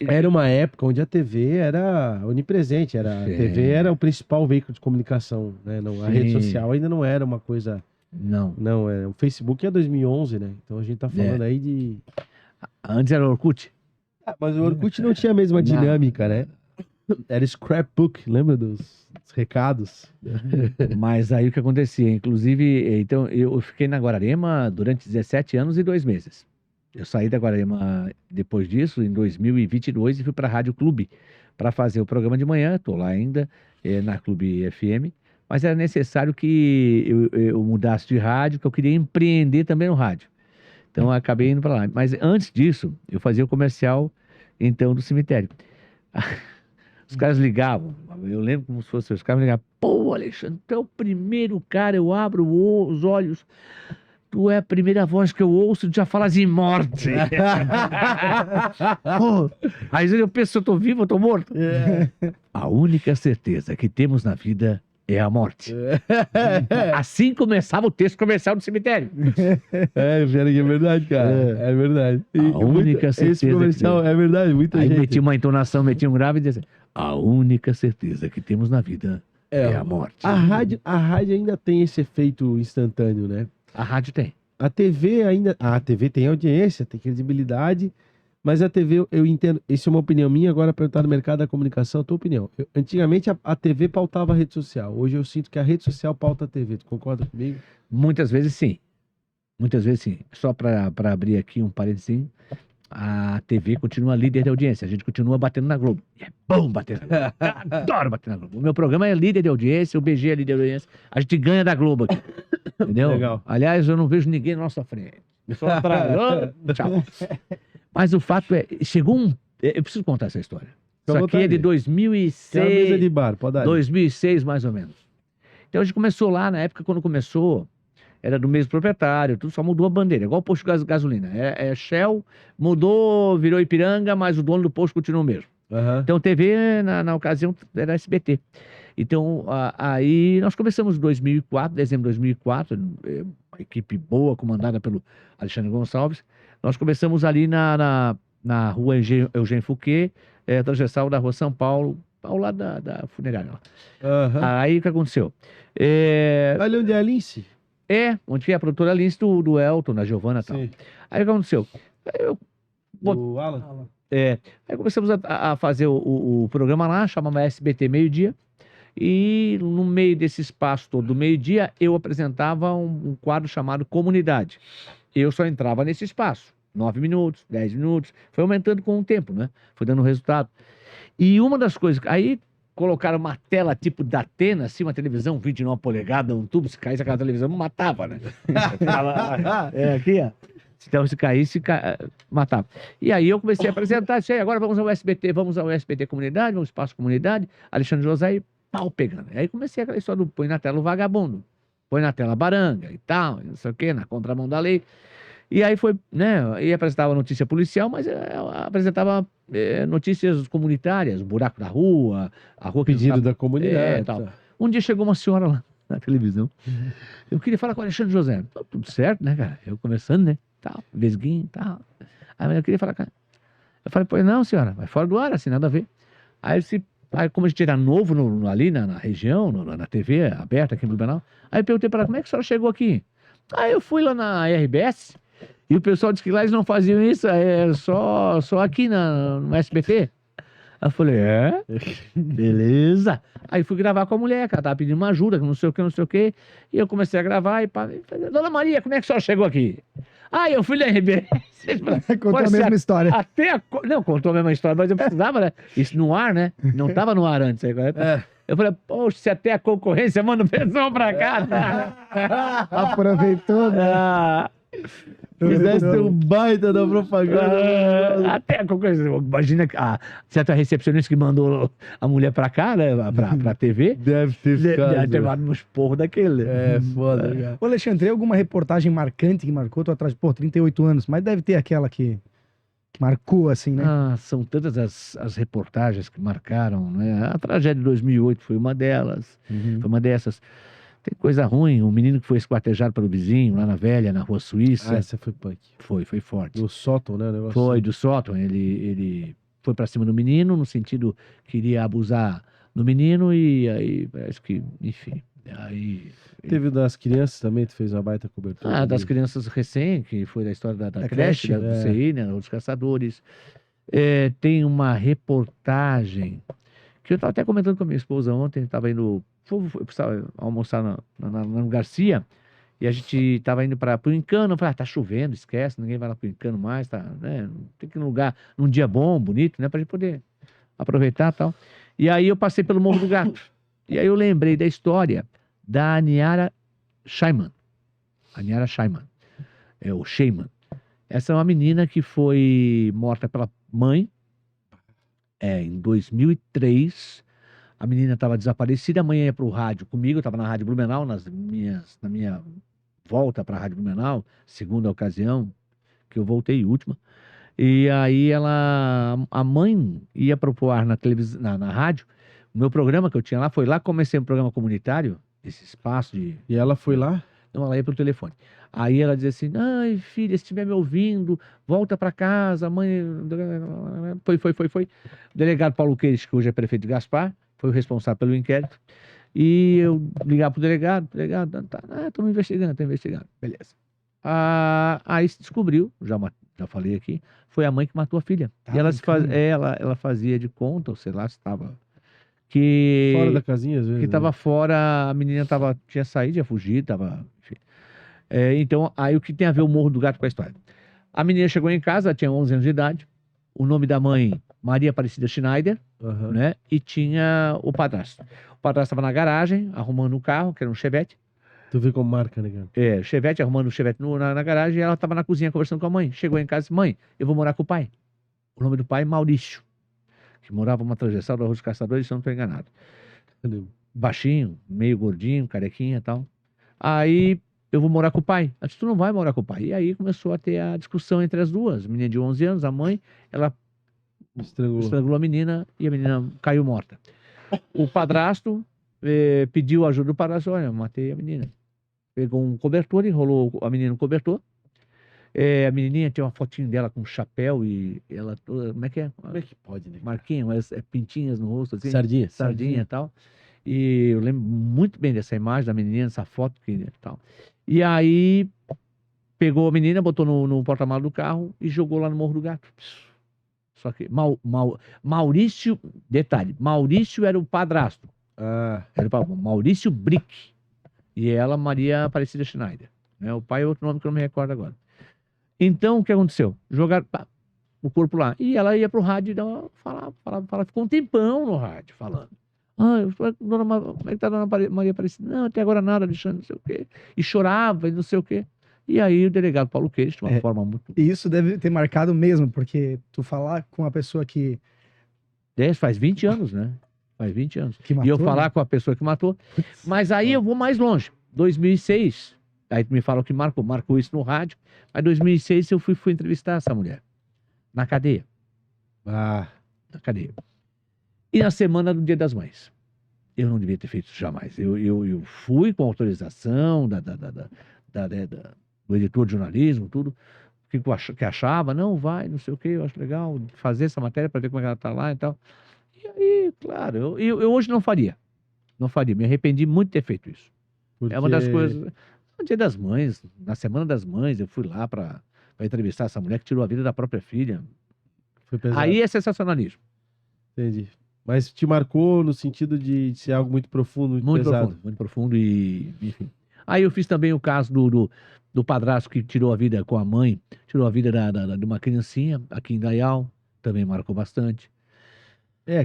Era uma época onde a TV era onipresente. A Sim. TV era o principal veículo de comunicação, né? A Sim. rede social ainda não era uma coisa Não. Não, o Facebook é 2011, né? Então a gente tá falando aí de... Antes era Orkut. Mas o Orkut não tinha a mesma dinâmica, né? Era scrapbook, lembra dos recados? Mas aí o que acontecia? Inclusive, então, eu fiquei na Guararema durante 17 anos e 2 meses. Eu saí da Guararema depois disso, em 2022, e fui para a Rádio Clube para fazer o programa de manhã. Estou lá ainda, na Clube FM. Mas era necessário que eu mudasse de rádio, que eu queria empreender também no rádio. Então, eu acabei indo para lá. Mas antes disso, eu fazia o comercial, então, do cemitério. Os caras ligavam, eu lembro como se fosse, os caras me ligavam, pô, Alexandre, tu é o primeiro cara, eu abro os olhos, tu é a primeira voz que eu ouço, tu já falas em morte. Pô, às vezes eu penso se eu tô vivo ou tô morto. A única certeza que temos na vida é a morte. Assim começava o texto comercial do cemitério. É verdade, cara. É verdade. A única certeza Esse comercial é verdade, muita Aí gente. meti uma entonação, meti um grave e dizia assim, a única certeza que temos na vida é a morte. A rádio ainda tem esse efeito instantâneo, né? A rádio tem. A TV ainda... A TV tem audiência, tem credibilidade, mas a TV, eu entendo, isso é uma opinião minha, agora para estar no mercado da comunicação, a tua opinião. Antigamente a TV pautava a rede social, hoje eu sinto que a rede social pauta a TV, tu concorda comigo? Muitas vezes sim. Muitas vezes sim. Só para abrir aqui um parênteses, a TV continua líder de audiência. A gente continua batendo na Globo. E é bom bater na Globo. Eu adoro bater na Globo. O meu programa é líder de audiência, o BG é líder de audiência. A gente ganha da Globo aqui. Entendeu? Legal. Aliás, eu não vejo ninguém na nossa frente. Só atrás. Tchau. Mas o fato é, chegou um... Eu preciso contar essa história. Fica à Isso aqui é de vontade. 2006. Que é a mesa de bar, pode dar. 2006, mais ou menos. Então a gente começou lá, na época, quando começou, era do mesmo proprietário, tudo só mudou a bandeira, igual o posto de gasolina. É Shell, mudou, virou Ipiranga, mas o dono do posto continua o mesmo. Aham. Então TV, na ocasião, era SBT. Então, aí nós começamos em 2004, dezembro de 2004, uma equipe boa, comandada pelo Alexandre Gonçalves. Nós começamos ali na rua Eugênio Fouquet, transversal da rua São Paulo, ao lado da funerária lá. Aham. Aí o que aconteceu? Ali onde é a Lince? Onde é a produtora Lins do Elton, da Giovana e tal. Sim. Aí o que aconteceu? Do Alan? Aí começamos a fazer o programa lá, chamava SBT Meio-Dia, e no meio desse espaço todo do meio-dia, eu apresentava um quadro chamado Comunidade. Eu só entrava nesse espaço, 9 minutos, 10 minutos, foi aumentando com o tempo, né? Foi dando resultado. E uma das coisas, aí colocaram uma tela tipo da Atena, assim, uma televisão 29 polegadas, um tubo, se caísse aquela televisão, matava, né? Aqui, ó. Então, se caísse, matava. E aí eu comecei a apresentar, disse, agora vamos ao SBT, Comunidade, vamos ao Espaço Comunidade, Alexandre José e pau pegando. Aí comecei aquela história do põe na tela o vagabundo, põe na tela a baranga e tal, não sei o quê, na contramão da lei. E aí foi, né, e apresentava notícia policial, mas apresentava notícias comunitárias, o buraco da rua, a rua que Pedido não da comunidade. tal. Um dia chegou uma senhora lá na televisão. Eu queria falar com o Alexandre José. Tudo certo, né, cara? Eu conversando, né? Tal, vesguinho, tal. Aí eu queria falar com ela. Eu falei, pois não, senhora, vai fora do ar, assim, nada a ver. Aí, como a gente era novo ali na região, na TV aberta aqui em Blumenau, aí eu perguntei para ela, como é que a senhora chegou aqui? Aí eu fui lá na RBS, e o pessoal disse que lá eles não faziam isso, só aqui no SBT. Aí eu falei, beleza. Aí fui gravar com a mulher, que ela tava pedindo uma ajuda, que não sei o que. E eu comecei a gravar e falei, Dona Maria, como é que a senhora chegou aqui? Aí eu fui na RBS. Contou a mesma história. Não, contou a mesma história, mas eu precisava, né? Isso no ar, né? Não tava no ar antes. Eu falei, poxa, se até a concorrência manda o pessoal pra cá. Aproveitou, né? Fizesse um baita da propaganda. Até a concorrência. Imagina a certa recepcionista que mandou a mulher pra cá, né? Pra TV. Deve ter ficado. Deve ter levado nos porros daquele. Foda, cara. Ô, Alexandre, tem alguma reportagem marcante que marcou? Tô atrás, 38 anos, mas deve ter aquela que marcou, assim, né? São tantas as reportagens que marcaram, né? A tragédia de 2008 foi uma delas. Foi uma dessas. Tem coisa ruim, um menino que foi esquartejado pelo vizinho, lá na Velha, na Rua Suíça. Essa foi punk. Foi forte. Do sótão, né? O negócio Foi, do sótão. Ele foi pra cima do menino, no sentido que iria abusar do menino, e aí parece que, enfim, Aí, Teve das crianças também, tu fez uma baita cobertura. das também. crianças recém, que foi da história da Da creche, creche, do CI, né, os caçadores. Tem uma reportagem que eu estava até comentando com a minha esposa ontem, estava indo, precisava almoçar no Garcia, e a gente estava indo para o Encano, eu falei, tá chovendo, esquece, ninguém vai lá para o Encano mais, tá, né, tem que ir num lugar, num dia bom, bonito, né, para a gente poder aproveitar e tal. E aí eu passei pelo Morro do Gato, e aí eu lembrei da história da Aniara Scheiman, o Sheyman. Essa é uma menina que foi morta pela mãe, em 2003. A menina estava desaparecida, a mãe ia para o rádio comigo, eu estava na Rádio Blumenau, na minha volta para a Rádio Blumenau, segunda ocasião que eu voltei, última. E aí a mãe ia para o ar na televisão, na rádio. O meu programa que eu tinha lá foi lá que comecei um programa comunitário, esse espaço de. E ela foi lá? Não, ela ia pelo telefone. Aí ela dizia assim, ai, filha, se estiver me ouvindo, volta para casa, a mãe... Foi. O delegado Paulo Queiroz, que hoje é prefeito de Gaspar, foi o responsável pelo inquérito. E eu ligava pro delegado, estamos investigando, beleza. Aí se descobriu, já falei aqui, foi a mãe que matou a filha. Tá E brincando? ela fazia de conta, ou sei lá, se estava... Que Fora da casinha, às vezes. que estava né? fora, a menina tinha saído, tinha fugido, enfim. Então, aí o que tem a ver o Morro do Gato com a história? A menina chegou em casa, ela tinha 11 anos de idade, o nome da mãe, Maria Aparecida Schneider, Aham. né? E tinha o padrasto. O padrasto estava na garagem, arrumando um carro, que era um Chevette. Tu vê como marca, né, cara? Chevette, arrumando o Chevette na garagem, e ela estava na cozinha conversando com a mãe. Chegou em casa e disse, mãe, eu vou morar com o pai. O nome do pai, Maurício, que morava numa transversal da Rua dos Caçadores, se eu não estou enganado. Baixinho, meio gordinho, carequinha e tal. Aí eu vou morar com o pai. Ela disse, tu não vai morar com o pai. E aí começou a ter a discussão entre as duas. A menina de 11 anos, a mãe, ela estrangulou a menina e a menina caiu morta. O padrasto pediu ajuda do padrasto, olha, matei a menina. Pegou um cobertor, enrolou a menina no cobertor. A menininha tinha uma fotinho dela com chapéu e ela toda, como é que é? Como é que pode, né? Marquinhas, mas pintinhas no rosto, assim. Sardinha. Sardinha e tal. E eu lembro muito bem dessa imagem da menininha, dessa foto que tal. E aí pegou a menina, botou no porta-malas do carro e jogou lá no Morro do Gato. Só que Maurício, detalhe, Maurício era o padrasto. Ah, Era o Maurício Brick. E ela, Maria Aparecida Schneider. Né? O pai é outro nome que eu não me recordo agora. Então, o que aconteceu? Jogaram o corpo lá. E ela ia pro rádio e falava, ficou um tempão no rádio falando. Como é que tá a dona Maria Aparecida? Não, até agora nada, Alexandre, não sei o quê. E chorava e não sei o quê. E aí o delegado Paulo Queiroz, de uma forma muito... E isso deve ter marcado mesmo, porque tu falar com a pessoa que Faz 20 anos, né? Faz 20 anos. matou, E eu falar né? com a pessoa que matou. Mas aí eu vou mais longe. 2006, aí tu me fala que marcou isso no rádio. Mas 2006 eu fui entrevistar essa mulher. Na cadeia. Na cadeia. E na semana do Dia das Mães. Eu não devia ter feito isso jamais. Eu fui com autorização do editor de jornalismo, tudo. O que achava? Não, vai, não sei o quê, eu acho legal fazer essa matéria para ver como é que ela tá lá e tal. E aí, claro, eu hoje não faria. Não faria. Me arrependi muito de ter feito isso. porque... É uma das coisas. No Dia das Mães, na Semana das Mães, eu fui lá para entrevistar essa mulher que tirou a vida da própria filha. Foi pesado. Aí é sensacionalismo. Entendi. Mas te marcou no sentido de ser algo muito profundo, muito pesado. Muito profundo e, enfim. Aí eu fiz também o caso do padrasto que tirou a vida com a mãe, tirou a vida de uma criancinha aqui em Dayal, também marcou bastante.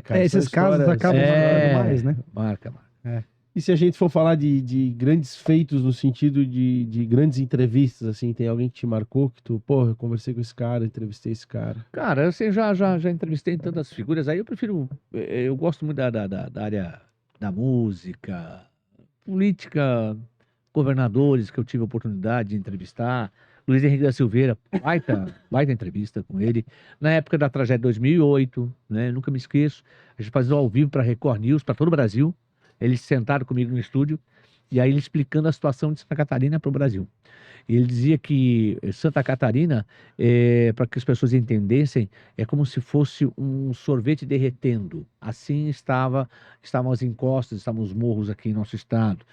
Cara, esses são casos histórias- acabam marcando mais, né? Marca. E se a gente for falar de grandes feitos no sentido de grandes entrevistas, assim, tem alguém que te marcou, que tu, porra, eu conversei com esse cara, entrevistei esse cara. Cara, assim, já entrevistei tantas figuras aí, eu gosto muito da área da música, política, governadores que eu tive a oportunidade de entrevistar, Luiz Henrique da Silveira, baita entrevista com ele, na época da tragédia de 2008, né, nunca me esqueço, a gente fazia ao vivo para Record News, para todo o Brasil, eles sentaram comigo no estúdio, E aí ele explicando a situação de Santa Catarina para o Brasil. E ele dizia que Santa Catarina, para que as pessoas entendessem, é como se fosse um sorvete derretendo. Assim estavam as encostas, estavam os morros aqui em nosso estado,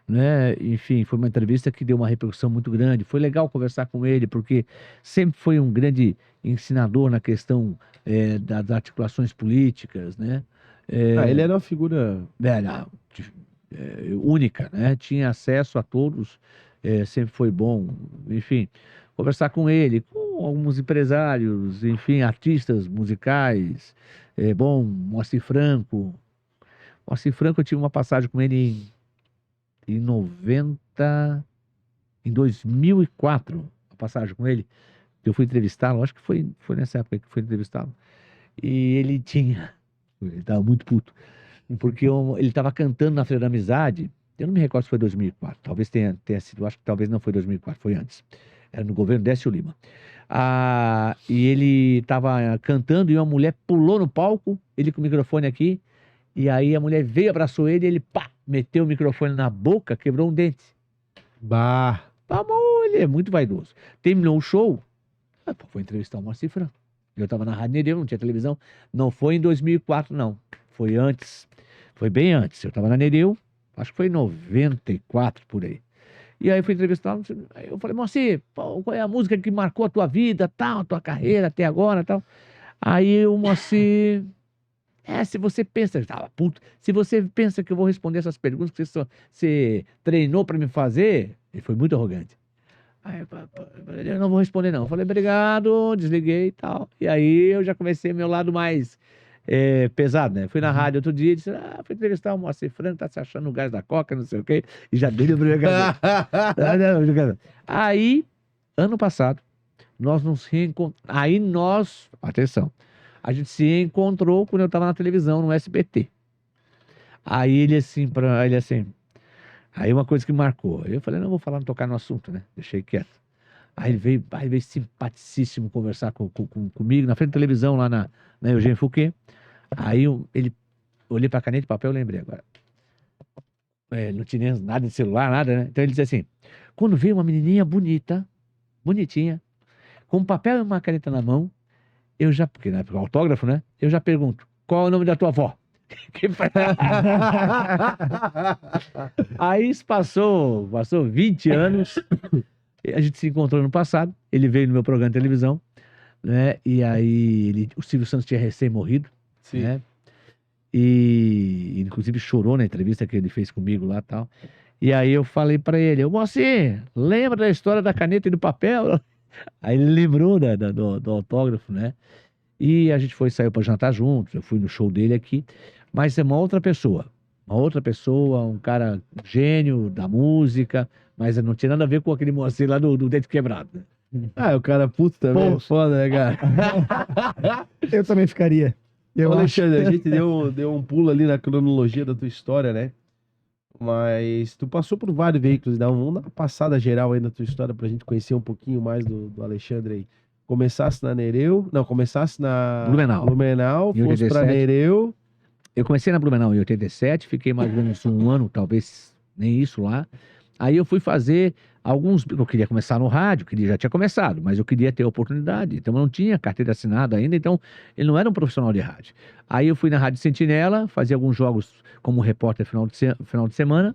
né? Enfim, foi uma entrevista que deu uma repercussão muito grande. Foi legal conversar com ele, porque sempre foi um grande ensinador na questão das articulações políticas, né? Ele era uma figura. Velha, única, né? Tinha acesso a todos, sempre foi bom, enfim, conversar com ele, com alguns empresários, enfim, artistas musicais, bom, Moacir Franco. Moacir Franco, eu tive uma passagem com ele em 2004, a passagem com ele, eu fui entrevistá-lo, acho que foi nessa época que fui entrevistá-lo, e ele estava muito puto, porque ele estava cantando na Feira da Amizade, eu não me recordo se foi 2004, talvez tenha sido, acho que talvez não foi 2004, foi antes, era no governo Décio Lima. E ele estava cantando e uma mulher pulou no palco, ele com o microfone aqui, e aí a mulher veio, abraçou ele, e ele pá, meteu o microfone na boca, quebrou um dente. Bah. Ele é muito vaidoso. Terminou o show, foi entrevistar o Moacir Franco. Eu estava na Rádio Nereu, não tinha televisão. Não foi em 2004, não. Foi antes. Foi bem antes. Eu estava na Nereu, acho que foi em 94, por aí. E aí eu fui entrevistá-lo. Aí eu falei, Moacir, qual é a música que marcou a tua vida, tal, a tua carreira até agora, tal? Aí o Moacir... se você pensa... Eu tava puto. Se você pensa que eu vou responder essas perguntas que você treinou para me fazer... Ele foi muito arrogante. Aí eu não vou responder, não. Eu falei, obrigado, desliguei e tal. E aí eu já comecei meu lado mais pesado, né? Fui na rádio outro dia e disse, fui entrevistar o Moacir Franco, tá se achando no gás da coca, não sei o quê. E já dei o brincadeira. Aí, ano passado, nós nos reencontramos. Atenção, a gente se encontrou quando eu estava na televisão, no SBT. Aí ele assim, aí uma coisa que marcou. Eu falei, não vou falar, não tocar no assunto, né? Deixei quieto. Aí ele veio simpaticíssimo conversar comigo, na frente da televisão, lá na Eugênio Fouquet. Aí ele olhei para caneta e papel, eu lembrei agora. Não tinha nada de celular, nada, né? Então ele disse assim, quando veio uma menininha bonitinha, com um papel e uma caneta na mão, porque na época autógrafo, né? Eu já pergunto, qual é o nome da tua avó? Aí passou 20 anos, a gente se encontrou no passado, ele veio no meu programa de televisão, né? E aí o Silvio Santos tinha recém-morrido, né? E inclusive chorou na entrevista que ele fez comigo lá e tal. E aí eu falei pra ele, Moacir, lembra da história da caneta e do papel? Aí ele lembrou do autógrafo, né? E a gente saiu para jantar juntos, eu fui no show dele aqui, mas é uma outra pessoa, um cara gênio da música, mas não tinha nada a ver com aquele Moacir lá do Dente Quebrado, né? O cara puto também, foda, né, cara? Eu também ficaria. Alexandre, a gente deu um pulo ali na cronologia da tua história, né? Mas tu passou por vários veículos, vamos dar uma passada geral aí na tua história pra gente conhecer um pouquinho mais do Alexandre aí. Começasse na Nereu, começasse na Blumenau, fosse pra Nereu. Eu comecei na Blumenau em 87, fiquei mais ou menos um ano, talvez nem isso lá. Aí eu fui fazer eu queria começar no rádio, já tinha começado, mas eu queria ter oportunidade, então eu não tinha carteira assinada ainda, então ele não era um profissional de rádio. Aí eu fui na Rádio Sentinela, fazia alguns jogos como repórter final de semana,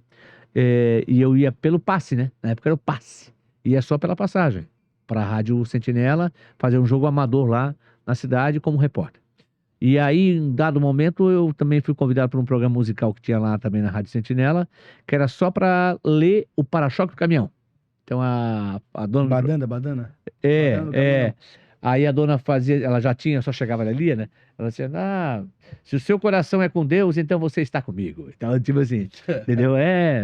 e eu ia pelo passe, né? Na época era o passe, ia só pela passagem para a Rádio Sentinela, fazer um jogo amador lá na cidade como repórter. E aí, em dado momento, eu também fui convidado para um programa musical que tinha lá também na Rádio Sentinela, que era só para ler o para-choque do caminhão. Então a dona... Badana? Aí a dona fazia, ela já tinha, só chegava ali, né? Ela dizia, se o seu coração é com Deus, então você está comigo. Então, tipo assim, entendeu?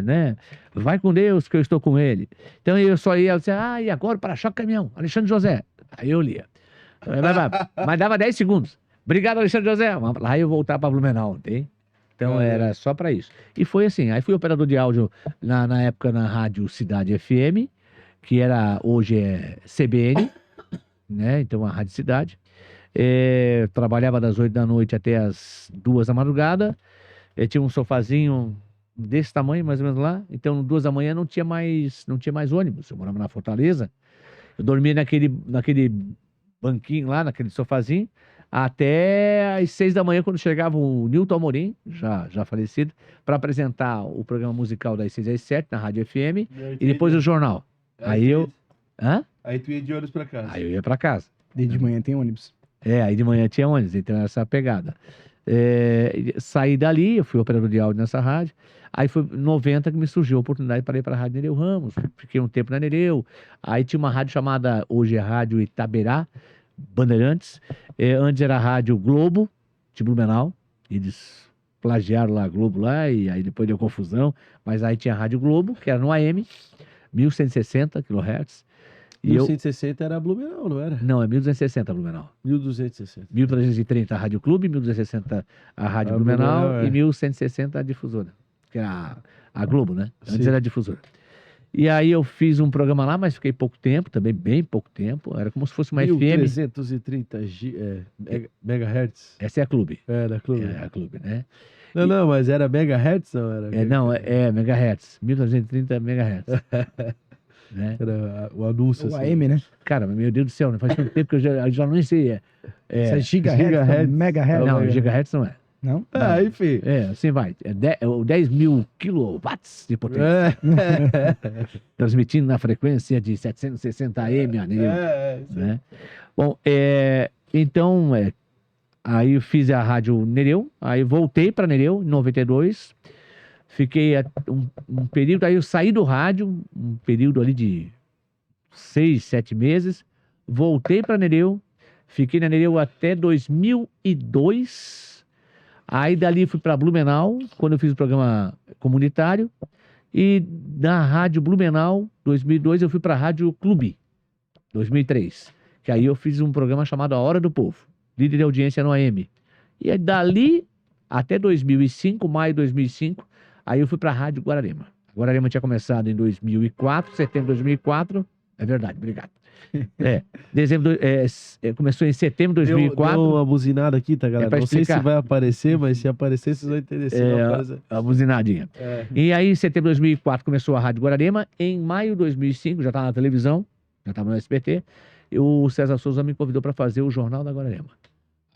Né? Vai com Deus que eu estou com ele. Então eu só ia, e agora para-choque caminhão, Alexandre José. Aí eu lia. Mas dava 10 segundos. Obrigado, Alexandre José. Lá eu voltava para Blumenau, tem? Então era só para isso. E foi assim, aí fui operador de áudio na época na Rádio Cidade FM, que hoje é CBN, né? Então a Rádio Cidade. Trabalhava das 8 da noite até as 2 da madrugada. Tinha um sofazinho desse tamanho, mais ou menos lá. Então, 2 da manhã não tinha mais ônibus. Eu morava na Fortaleza. Eu dormia naquele banquinho lá, naquele sofazinho, até às 6 da manhã, quando chegava o Nilton Amorim, já falecido, para apresentar o programa musical das 6 às 7 na Rádio FM e depois o jornal. Aí eu. Hã? Aí tu ia de ônibus pra casa. Aí eu ia para casa. Desde de manhã tem ônibus. Aí de manhã tinha ônibus, então essa é a pegada. Saí dali, eu fui operador de áudio nessa rádio. Aí foi em 90 que me surgiu a oportunidade para ir para a Rádio Nereu Ramos. Fiquei um tempo na Nereu. Aí tinha uma rádio chamada, hoje é Rádio Itaberá, Bandeirantes. Antes era a Rádio Globo, de Blumenau. Eles plagiaram lá a Globo lá, e aí depois deu confusão. Mas aí tinha a Rádio Globo, que era no AM, 1160 kHz. E 1160 era Blumenau, não era? Não, é 1260 Blumenau. 1260. 1330 a Rádio Clube, 1260 a Rádio A Blumenau, Blumenau, e 1160 a difusora, que era a Globo, né? Antes Sim. era a difusora. E aí eu fiz um programa lá, mas fiquei pouco tempo, também bem pouco tempo. Era como se fosse uma FM. 1330 megahertz. Essa é a Clube. Era, clube. É a Clube, né? Não, mas era megahertz, não era? Não, é megahertz, 1330 megahertz. Né? Era o anúncio. O assim. AM, né? Cara, meu Deus do céu, né? Faz tanto tempo que eu já não sei. Isso é gigahertz, megahertz. Não, gigahertz não é. Não? Ah, enfim. Assim vai. É o 10 mil kilowatts de potência. Transmitindo na frequência de 760 AM a Nereu, né? Bom, então, aí eu fiz a Rádio Nereu, aí voltei para Nereu em 92, fiquei um período, aí eu saí do rádio, um período ali de 6, 7 meses, voltei para Nereu, fiquei na Nereu até 2002. Aí dali fui para Blumenau, quando eu fiz o programa comunitário. E da Rádio Blumenau, 2002, eu fui para a Rádio Clube, 2003. Que aí eu fiz um programa chamado A Hora do Povo, líder de audiência no AM. E aí dali até 2005, maio de 2005, aí eu fui para a Rádio Guararema. A Guararema tinha começado em 2004, setembro de 2004. É verdade, obrigado. Começou em setembro de 2004. Deu uma buzinada aqui, tá, galera? Não sei se vai aparecer, mas se aparecer, vocês vão entender. Se não aparecer... A buzinadinha. E aí, em setembro de 2004, começou a Rádio Guararema. Em maio de 2005, já estava na televisão, já estava no SBT. E o César Souza me convidou para fazer o Jornal da Guararema.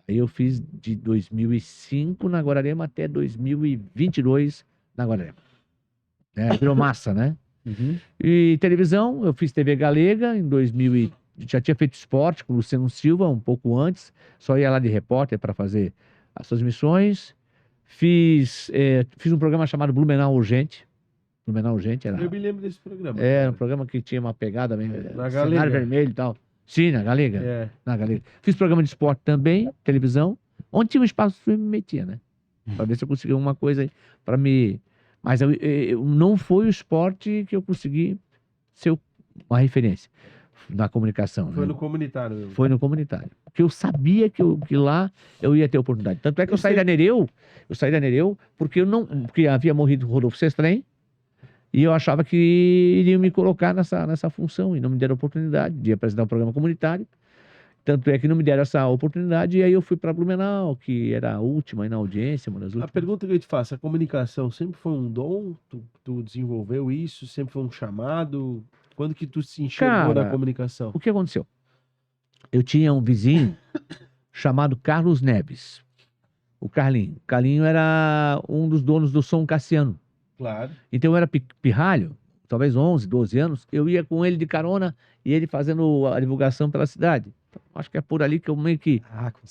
Aí eu fiz de 2005 na Guararema até 2022 na Guararema. Virou massa, né? Uhum. E televisão, eu fiz TV Galega em 2000 já tinha feito esporte com o Luciano Silva um pouco antes, só ia lá de repórter para fazer as suas missões. Fiz um programa chamado Blumenau Urgente. Blumenau Urgente era... Eu me lembro desse programa. Era um programa que tinha uma pegada meio Na cenário Galega. vermelho e tal. Sim, na Galega. É. Na Galega. Fiz programa de esporte também, televisão, onde tinha um espaço eu me metia, né? Para ver se eu conseguia uma coisa aí para me... Mas não foi o esporte que eu consegui ser uma referência na comunicação. Foi né? no comunitário mesmo. Foi no comunitário. Porque eu sabia que lá eu ia ter oportunidade. Tanto é que eu saí da Nereu porque havia morrido o Rodolfo Sestrem e eu achava que iriam me colocar nessa função e não me deram oportunidade de apresentar um programa comunitário. Tanto é que não me deram essa oportunidade e aí eu fui para Blumenau, que era a última aí na audiência, uma das últimas. A pergunta que eu te faço, a comunicação sempre foi um dom? Tu desenvolveu isso? Sempre foi um chamado? Quando que tu se enxergou na comunicação? O que aconteceu? Eu tinha um vizinho chamado Carlos Neves, o Carlinho. O Carlinho era um dos donos do Som Cassiano. Claro. Então eu era pirralho, talvez 11, 12 anos, eu ia com ele de carona e ele fazendo a divulgação pela cidade. Então, acho que é por ali que eu meio que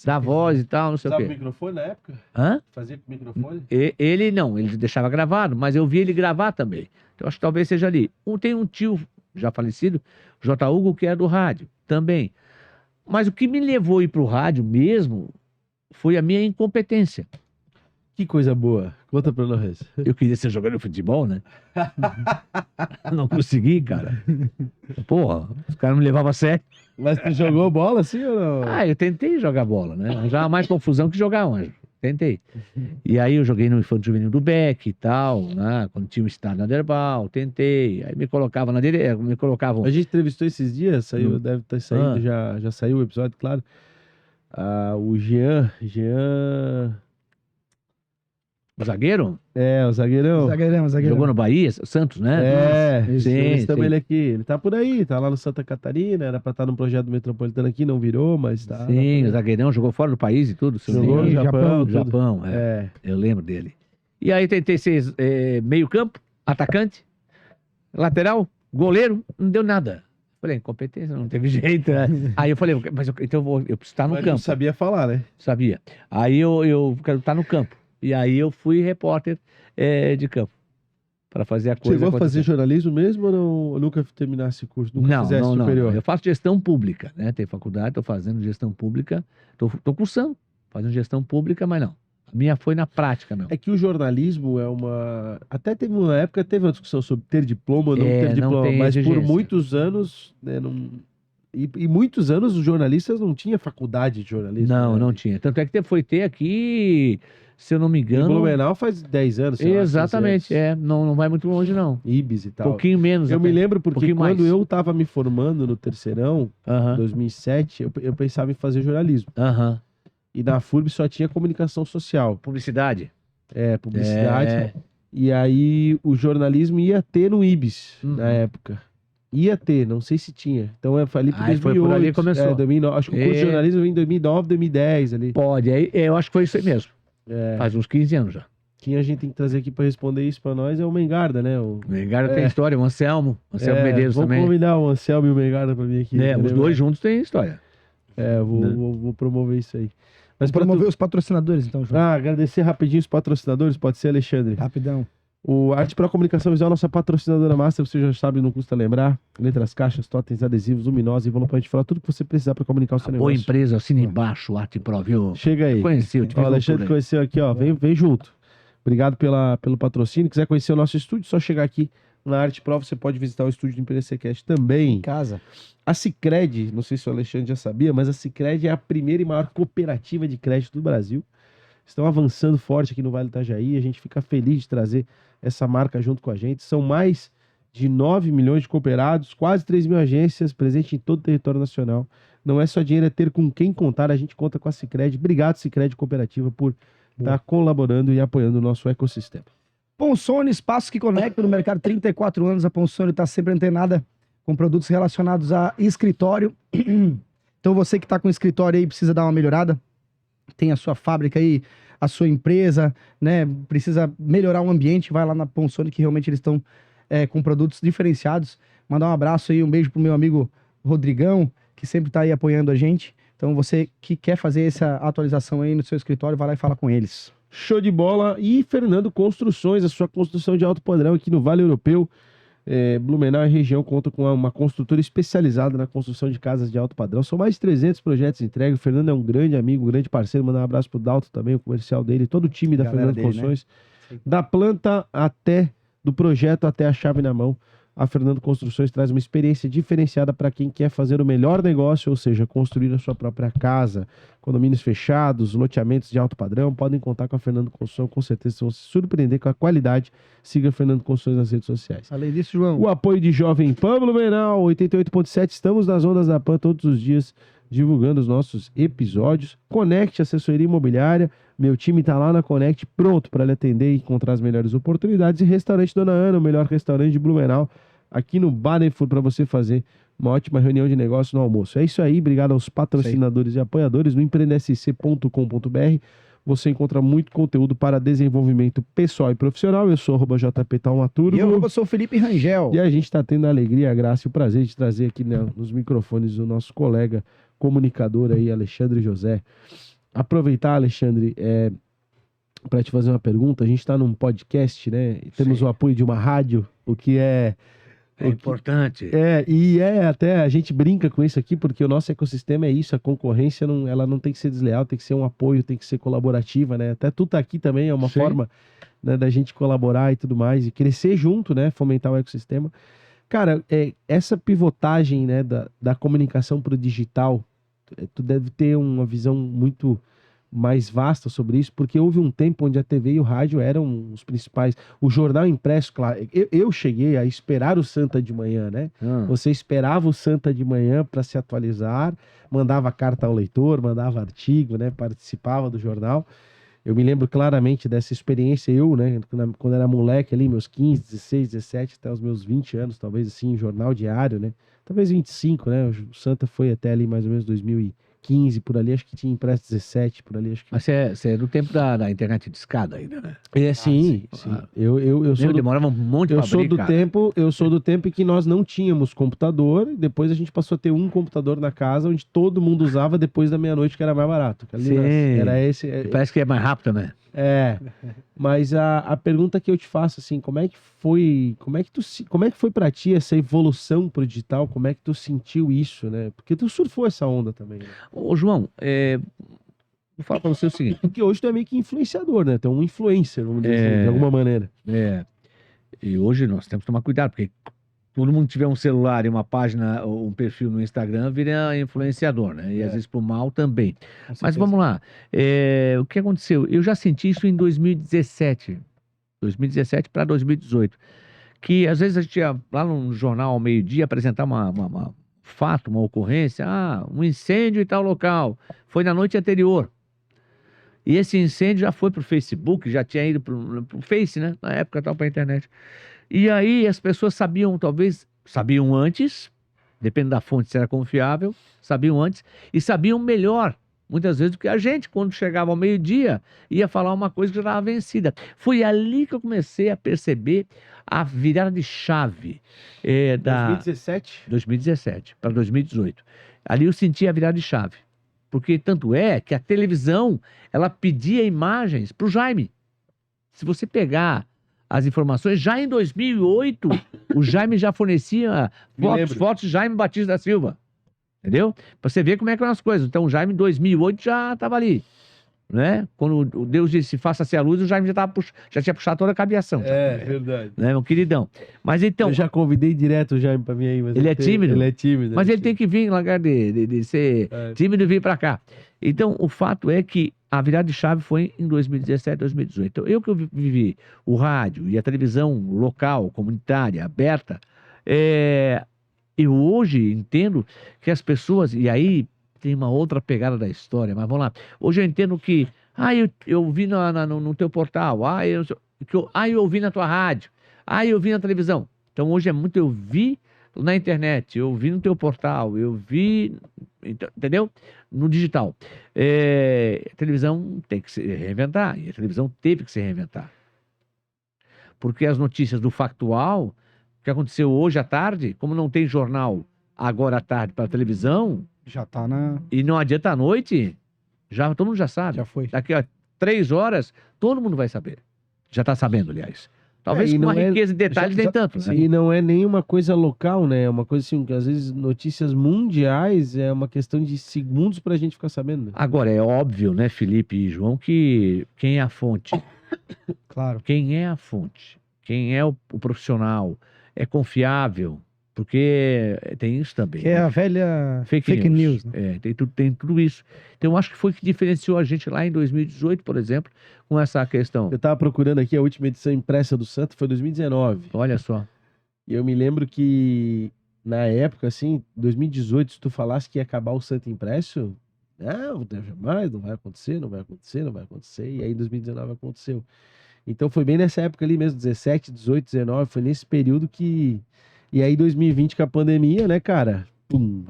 dá voz e tal, não sei Sabe o o quê. microfone na época? Hã? Fazia com microfone? Ele não, ele deixava gravado, mas eu vi ele gravar também. Então acho que talvez seja ali. Tem um tio já falecido, J. Hugo, que é do rádio também. Mas o que me levou a ir pro rádio mesmo foi a minha incompetência. Que coisa boa. Conta pra nós. Eu queria ser jogador de futebol, né? Não consegui, cara. Porra, os caras me levavam a sério. Mas tu jogou bola assim ou não? Eu tentei jogar bola, né? Arranjava mais confusão que jogar anjo. Tentei. E aí eu joguei no Infanto Juvenil do Beck e tal, né? Quando tinha o estádio na Derbal, tentei. Aí me colocavam na direita, me colocavam... A gente entrevistou esses dias, saiu, deve estar saindo, já saiu o episódio, claro. O Jean... O zagueiro? É, o zagueirão. Zagueirão. Jogou no Bahia, Santos, né? É, Isso, eles sim, também sim. ele aqui. Ele tá por aí, tá lá no Santa Catarina, era pra estar num projeto metropolitano aqui, não virou, mas tá. Sim, tá o zagueirão jogou fora do país e tudo. se eu não me Jogou no engano. Japão, No tudo. Japão, é. É. Eu lembro dele. E aí tentei ser meio campo, atacante, lateral, goleiro, não deu nada. Falei, incompetência, não teve jeito, né? Aí eu falei, mas então eu preciso estar no Mas campo. não sabia falar, né? Sabia. Aí eu quero estar no campo. E aí eu fui repórter de campo. Para fazer a coisa Chegou a fazer acontecer. jornalismo mesmo ou não, ou nunca terminasse o curso? Nunca Não, fizesse não, não, superior? não. Eu faço gestão pública, né? Tem faculdade, estou fazendo gestão pública. Tô cursando, fazendo gestão pública, mas não. A minha foi na prática, meu. É que o jornalismo é uma. Até teve uma época, teve uma discussão sobre ter diploma ou não É, ter não diploma, tem mas por exigência. muitos anos, né, e muitos anos os jornalistas não tinham faculdade de jornalismo. Não, né? não tinha. Tanto é que foi ter aqui, se eu não me Em engano. Blumenau faz 10 anos, sei lá, 15 Exatamente, anos. não vai muito longe, não. Ibis e Um tal. pouquinho menos. Eu até. me lembro porque pouquinho quando mais. eu estava me formando no terceirão, em Aham, 2007, eu pensava em fazer jornalismo. aham. E na FURB só tinha comunicação social, Publicidade. publicidade. É. E aí o jornalismo ia ter no Ibis, Uhum. na época. Ia ter, não sei se tinha. Então eu falei pro Aí 2008. foi por ali que começou. 2009, acho que o curso de É. jornalismo veio em 2009, 2010 ali. Pode, aí eu acho que foi isso aí mesmo. É, Faz uns 15 anos já. quem a gente tem que trazer aqui para responder isso para nós é o Mengarda, né? O Mengarda tem história, o Anselmo Medeiros vamos também. convidar o Anselmo e o Mengarda para vir aqui. Né, os entendeu? dois juntos têm história. É, Né? vou promover isso aí. Mas Vamos para promover os patrocinadores, então, João. agradecer rapidinho os patrocinadores, pode ser, Alexandre. Rapidão. O Arte Pro Comunicação Visual, nossa patrocinadora master, você já sabe, não custa lembrar. Letras, caixas, totens, adesivos, luminosas, envelope pra gente falar tudo que você precisar para comunicar o seu Boa negócio. empresa, assina embaixo, Arte Pro, viu? Chega aí. Conheci, eu tive Ó, o Alexandre cultura aí. conheceu aqui, ó. Vem junto. Obrigado pelo patrocínio. Quiser conhecer o nosso estúdio, só chegar aqui na Arte Pro. Você pode visitar o estúdio do ImprenderCast também. Em casa. A Sicredi, não sei se o Alexandre já sabia, mas a Sicredi é a primeira e maior cooperativa de crédito do Brasil. Estão avançando forte aqui no Vale do Itajaí. A gente fica feliz de trazer essa marca junto com a gente. São mais de 9 milhões de cooperados, quase 3 mil agências presentes em todo o território nacional. Não é só dinheiro, é ter com quem contar. A gente conta com a Sicredi. Obrigado, Sicredi Cooperativa, por estar colaborando e apoiando o nosso ecossistema. Ponsone, espaço que conecta no mercado 34 anos. A Ponsone está sempre antenada com produtos relacionados a escritório. Então você que está com escritório aí precisa dar uma melhorada. Tem a sua fábrica aí, a sua empresa, né? Precisa melhorar o ambiente, vai lá na Ponsone que realmente eles estão com produtos diferenciados. Mandar um abraço aí, um beijo pro meu amigo Rodrigão, que sempre está aí apoiando a gente. Então você que quer fazer essa atualização aí no seu escritório, vai lá e fala com eles. Show de bola. E Fernando Construções, a sua construção de alto padrão aqui no Vale Europeu. Blumenau e região conta com uma construtora especializada na construção de casas de alto padrão. São mais de 300 projetos entregues. O Fernando é um grande amigo, um grande parceiro. Mandar um abraço pro Dalton também, o comercial dele, todo o time da Galera Fernando dele, Construções. né? Da planta do projeto até a chave na mão. A Fernando Construções traz uma experiência diferenciada para quem quer fazer o melhor negócio, ou seja, construir a sua própria casa, condomínios fechados, loteamentos de alto padrão. Podem contar com a Fernando Construções, com certeza vão se surpreender com a qualidade. Siga a Fernando Construções nas redes sociais. Além disso, João, O apoio de Jovem Pan Blumenau, 88.7, estamos nas ondas da Pan todos os dias, divulgando os nossos episódios. Conecte Assessoria Imobiliária, meu time está lá na Conect, pronto para lhe atender e encontrar as melhores oportunidades. E Restaurante Dona Ana, o melhor restaurante de Blumenau, aqui no Badenford, para você fazer uma ótima reunião de negócio no almoço. É isso aí, obrigado aos patrocinadores e apoiadores. No empreendesc.com.br você encontra muito conteúdo para desenvolvimento pessoal e profissional. Eu sou @JP Taumaturgo. e eu sou o Felipe Rangel. E a gente está tendo a alegria, a graça e o prazer de trazer aqui, né, nos microfones o nosso colega comunicador aí, Alexandre José. Aproveitar, Alexandre, para te fazer uma pergunta. A gente está num podcast, né? E temos Sim. o apoio de uma rádio, o que é importante. até a gente brinca com isso aqui, porque o nosso ecossistema é isso, a concorrência ela não tem que ser desleal, tem que ser um apoio, tem que ser colaborativa, né? Até tu tá aqui também, é uma Sim. forma, né, da gente colaborar e tudo mais, e crescer junto, né? Fomentar o ecossistema. Cara, essa pivotagem, né, da comunicação para o digital, tu deve ter uma visão muito mais vasta sobre isso, porque houve um tempo onde a TV e o rádio eram os principais. O jornal impresso, claro, eu cheguei a esperar o Santa de manhã, né? Você esperava o Santa de manhã para se atualizar, mandava carta ao leitor, mandava artigo, né? Participava do jornal. Eu me lembro claramente dessa experiência, né, quando era moleque ali, meus 15, 16, 17, até os meus 20 anos, talvez assim, em jornal diário, né? Talvez 25, né? O Santa foi até ali mais ou menos 2015, por ali, acho que tinha impresso 17, por ali, acho que... Mas você é do tempo da internet de escada ainda, né? É, sim, sim. Ah. Eu sou Demorava um monte eu pra sou abrir, do cara. tempo, eu sou do tempo em que nós não tínhamos computador, e depois a gente passou a ter um computador na casa, onde todo mundo usava depois da meia-noite, que era mais barato. Que ali Sim. era esse... E parece que é mais rápido também. Mas a pergunta que eu te faço, assim, como é que foi pra ti essa evolução pro digital? Como é que tu sentiu isso, né? Porque tu surfou essa onda também, né? Ô, João, vou falar pra você o seguinte. Porque hoje tu é meio que influenciador, né? Tu é um influencer, vamos dizer, de alguma maneira. E hoje nós temos que tomar cuidado, porque todo mundo que tiver um celular e uma página, ou um perfil no Instagram, vira influenciador, né? E às vezes pro mal também. Mas vamos lá. O que aconteceu? Eu já senti isso em 2017 para 2018. Que às vezes a gente ia lá no jornal ao meio-dia apresentar um fato, uma ocorrência, um incêndio em tal local. Foi na noite anterior. E esse incêndio já foi pro Facebook, já tinha ido pro Face, né? Na época tal, pra internet. E aí as pessoas sabiam, talvez, sabiam antes, depende da fonte se era confiável, sabiam antes, e sabiam melhor, muitas vezes, do que a gente, quando chegava ao meio-dia, ia falar uma coisa que já estava vencida. Foi ali que eu comecei a perceber a virada de chave 2017 para 2018. Ali eu senti a virada de chave. Porque tanto é que a televisão, ela pedia imagens para o Jaime. Se você pegar as informações, já em 2008, o Jaime já fornecia fotos de Jaime Batista da Silva. Entendeu? Para você ver como é que eram as coisas. Então o Jaime em 2008 já estava ali. Né? Quando o Deus disse faça-se a luz, o Jaime já tinha puxado toda a cabeação. Verdade. Né, meu queridão? Mas então... Eu já convidei direto o Jaime pra vir aí. Mas ele é tímido? Ele é tímido. Mas ele tem que vir, largar de ser tímido e vir pra cá. Então, o fato é que a virada de chave foi em 2017, 2018. Então, eu que vivi o rádio e a televisão local, comunitária, aberta, eu hoje entendo que as pessoas... E aí tem uma outra pegada da história, mas vamos lá. Hoje eu entendo que... eu vi no teu portal. Eu ouvi na tua rádio. Eu vi na televisão. Então, hoje é muito eu vi na internet, eu vi no teu portal, eu vi, entendeu? No digital. A televisão tem que se reinventar, e a televisão teve que se reinventar. Porque as notícias do factual, que aconteceu hoje à tarde, como não tem jornal agora à tarde para a televisão... Já tá na... E não adianta à noite, todo mundo já sabe. Já foi. Daqui a 3 horas, todo mundo vai saber. Já está sabendo, aliás. Talvez com uma riqueza de detalhes nem tanto. Né? E não é nenhuma coisa local, né? É uma coisa assim, que às vezes notícias mundiais é uma questão de segundos pra gente ficar sabendo. Né? Agora, é óbvio, né, Felipe e João, que quem é a fonte? Claro. Quem é a fonte? Quem é o profissional? É confiável? Porque tem isso também. Que é a velha fake news. Né? Tem tudo isso. Então, eu acho que foi que diferenciou a gente lá em 2018, por exemplo, com essa questão. Eu estava procurando aqui a última edição impressa do Santa, foi 2019. Olha só. E eu me lembro que, na época, assim, 2018, se tu falasse que ia acabar o Santa impresso, não, jamais, não vai acontecer, não vai acontecer, não vai acontecer. E aí, em 2019, aconteceu. Então, foi bem nessa época ali mesmo, 17, 18, 19, foi nesse período que... E aí, 2020, com a pandemia, né, cara?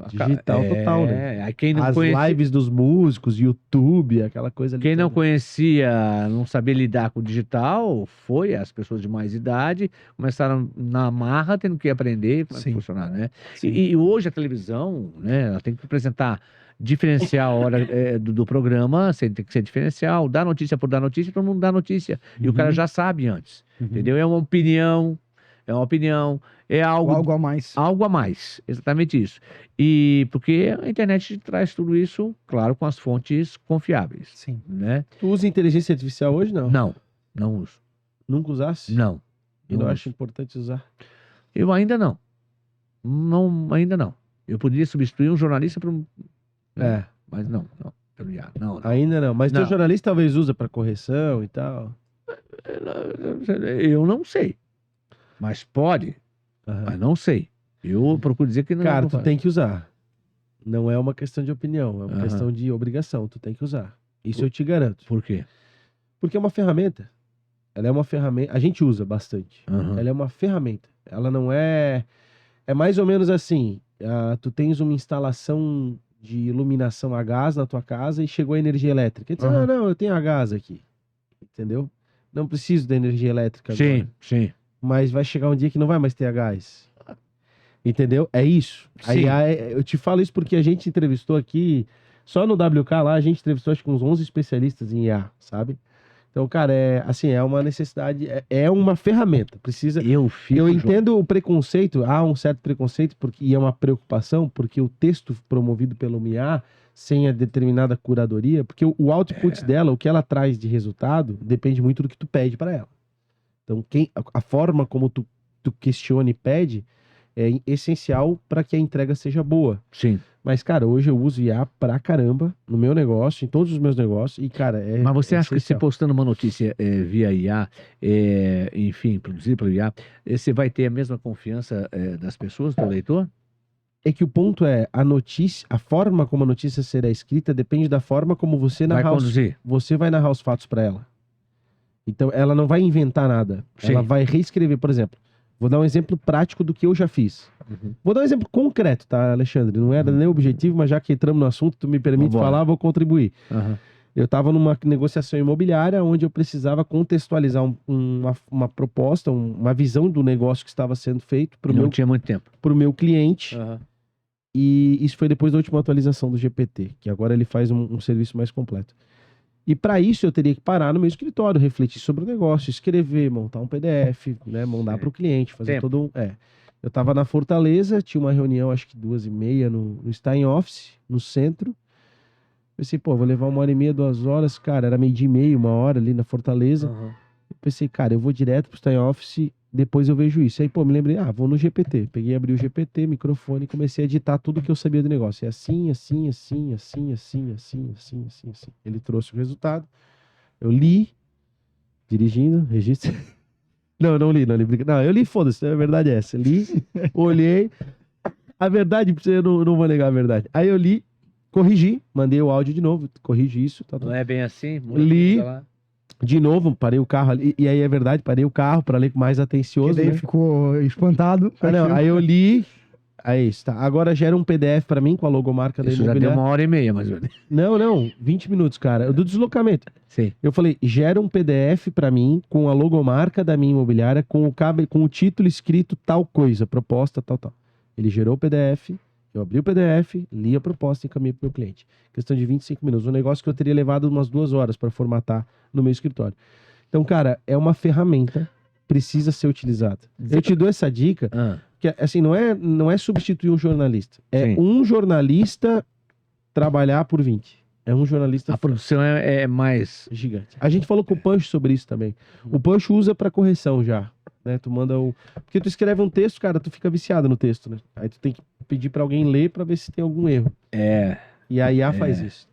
Digital total, né? Quem não As lives dos músicos, YouTube, aquela coisa ali. Quem não toda. Conhecia, não sabia lidar com o digital, foi as pessoas de mais idade, começaram na marra, tendo que aprender como é que funcionar, né? E hoje a televisão, né, ela tem que apresentar diferencial a hora do programa, tem que ser diferencial, dar notícia por dar notícia, todo mundo dá notícia. E o cara já sabe antes, entendeu? É uma opinião, é algo a mais. Algo a mais, exatamente isso. E porque a internet traz tudo isso, claro, com as fontes confiáveis. Sim. Né? Tu usa inteligência artificial hoje, não? Não uso. Nunca usasse? Não. E não acho importante usar? Eu ainda não. Ainda não. Eu poderia substituir um jornalista por um... Mas não. Não. Ainda não. Mas não. teu jornalista talvez usa para correção e tal? Eu não sei. Mas pode. Mas não sei. Eu procuro dizer que não. Cara, tu tem que usar. Não é uma questão de opinião, é uma questão de obrigação. Tu tem que usar. Isso eu te garanto. Por quê? Porque é uma ferramenta. Ela é uma ferramenta. A gente usa bastante. Aham. Ela é uma ferramenta. Ela não é. É mais ou menos assim: tu tens uma instalação de iluminação a gás na tua casa e chegou a energia elétrica. E diz, Aham. não, eu tenho a gás aqui. Entendeu? Não preciso da energia elétrica agora. Sim, sim. Mas vai chegar um dia que não vai mais ter a gás. Entendeu? É isso. Aí, Sim. eu te falo isso porque a gente entrevistou aqui, só no WK lá, a gente entrevistou acho que uns 11 especialistas em IA, sabe? Então, cara, é uma necessidade, é uma ferramenta. Precisa. Eu fico. Eu entendo o preconceito, há um certo preconceito, e é uma preocupação, porque o texto promovido pelo IA, sem a determinada curadoria, porque o output dela, o que ela traz de resultado, depende muito do que tu pede para ela. Então, a forma como tu questiona e pede é essencial para que a entrega seja boa. Sim. Mas, cara, hoje eu uso IA pra caramba no meu negócio, em todos os meus negócios, e, cara, Mas você acha que se essencial. postando uma notícia via IA, enfim, produzida pelo IA, você vai ter a mesma confiança das pessoas, do leitor? É que o ponto é, a notícia, a forma como a notícia será escrita depende da forma como você Vai narrar conduzir. você vai narrar os fatos para ela. Então, ela não vai inventar nada. Sim. Ela vai reescrever, por exemplo. Vou dar um exemplo prático do que eu já fiz. Uhum. Vou dar um exemplo concreto, tá, Alexandre? Não era nem o objetivo, mas já que entramos no assunto, tu me permite Vambora. falar, vou contribuir. Aham. Eu estava numa negociação imobiliária onde eu precisava contextualizar uma proposta, uma visão do negócio que estava sendo feito para Não tinha muito tempo. o meu cliente. Aham. E isso foi depois da última atualização do GPT, que agora ele faz um serviço mais completo. E para isso eu teria que parar no meu escritório, refletir sobre o negócio, escrever, montar um PDF, né, mandar Sim. para o cliente, fazer Tempo. todo um... Eu estava na Fortaleza, tinha uma reunião, acho que 2h30 no Stein Office, no centro. Pensei, pô, vou levar 1h30, 2 horas, cara, era 12h30, 1 hora ali na Fortaleza. Aham. Eu pensei, cara, eu vou direto pro Stein Office, depois eu vejo isso. Aí, pô, me lembrei, vou no GPT. Peguei, abri o GPT, microfone e comecei a editar tudo que eu sabia do negócio. É assim, assim, assim, assim, assim, assim, assim, assim, assim. Ele trouxe o resultado. Eu li, dirigindo, registro. Não, eu não li. Não, eu li, foda-se, a verdade é essa. Li, olhei. A verdade, eu não vou negar a verdade. Aí eu li, corrigi, mandei o áudio de novo, corrigi isso. Tá, Não é bem assim? Muito Li. muda lá. De novo, parei o carro ali. E aí é verdade, parei o carro para ler com mais Que atencioso. daí Né? ficou espantado. Não, aí eu li. Aí está. Agora gera um PDF para mim com a logomarca da Isso já deu imobiliária. 1h30, mais ou menos. Não, 20 minutos, cara. Do deslocamento. Sim. Eu falei, gera um PDF para mim com a logomarca da minha imobiliária, com o título escrito tal coisa, proposta, tal, tal. Ele gerou o PDF, eu abri o PDF, li a proposta e encaminhei para o meu cliente. Questão de 25 minutos. Um negócio que eu teria levado umas 2 horas para formatar no meu escritório. Então, cara, é uma ferramenta, precisa ser utilizada. Eu te dou essa dica, Ah, que assim, não é substituir um jornalista. É Sim. um jornalista trabalhar por 20. É um jornalista a produção é mais. gigante. A gente falou com o Pancho sobre isso também. O Pancho usa para correção já, né? Tu manda o... Porque tu escreve um texto, cara, tu fica viciado no texto, né? Aí tu tem que pedir para alguém ler para ver se tem algum erro. E a IA faz isso.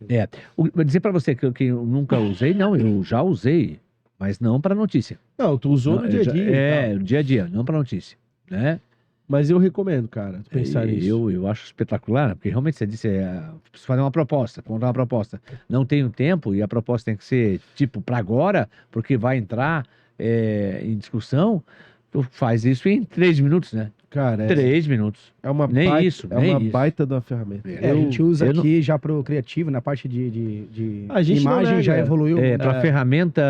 Vou dizer pra você que eu nunca usei, não, eu já usei, mas não pra notícia. Não, tu usou Não, no dia a dia. e tal. no dia a dia, não pra notícia. Né? Mas eu recomendo, cara, tu pensar nisso. Eu acho espetacular, porque realmente você disse, preciso fazer uma proposta, contar uma proposta. Não tenho tempo e a proposta tem que ser, tipo, para agora, porque vai entrar em discussão, tu faz isso em 3 minutos, né? Cara, 3 minutos. é uma nem baita, isso, é nem uma isso. baita de uma ferramenta. A gente usa eu não- aqui já pro criativo, na parte de A gente não imagem, nega. já evoluiu. Para ferramenta,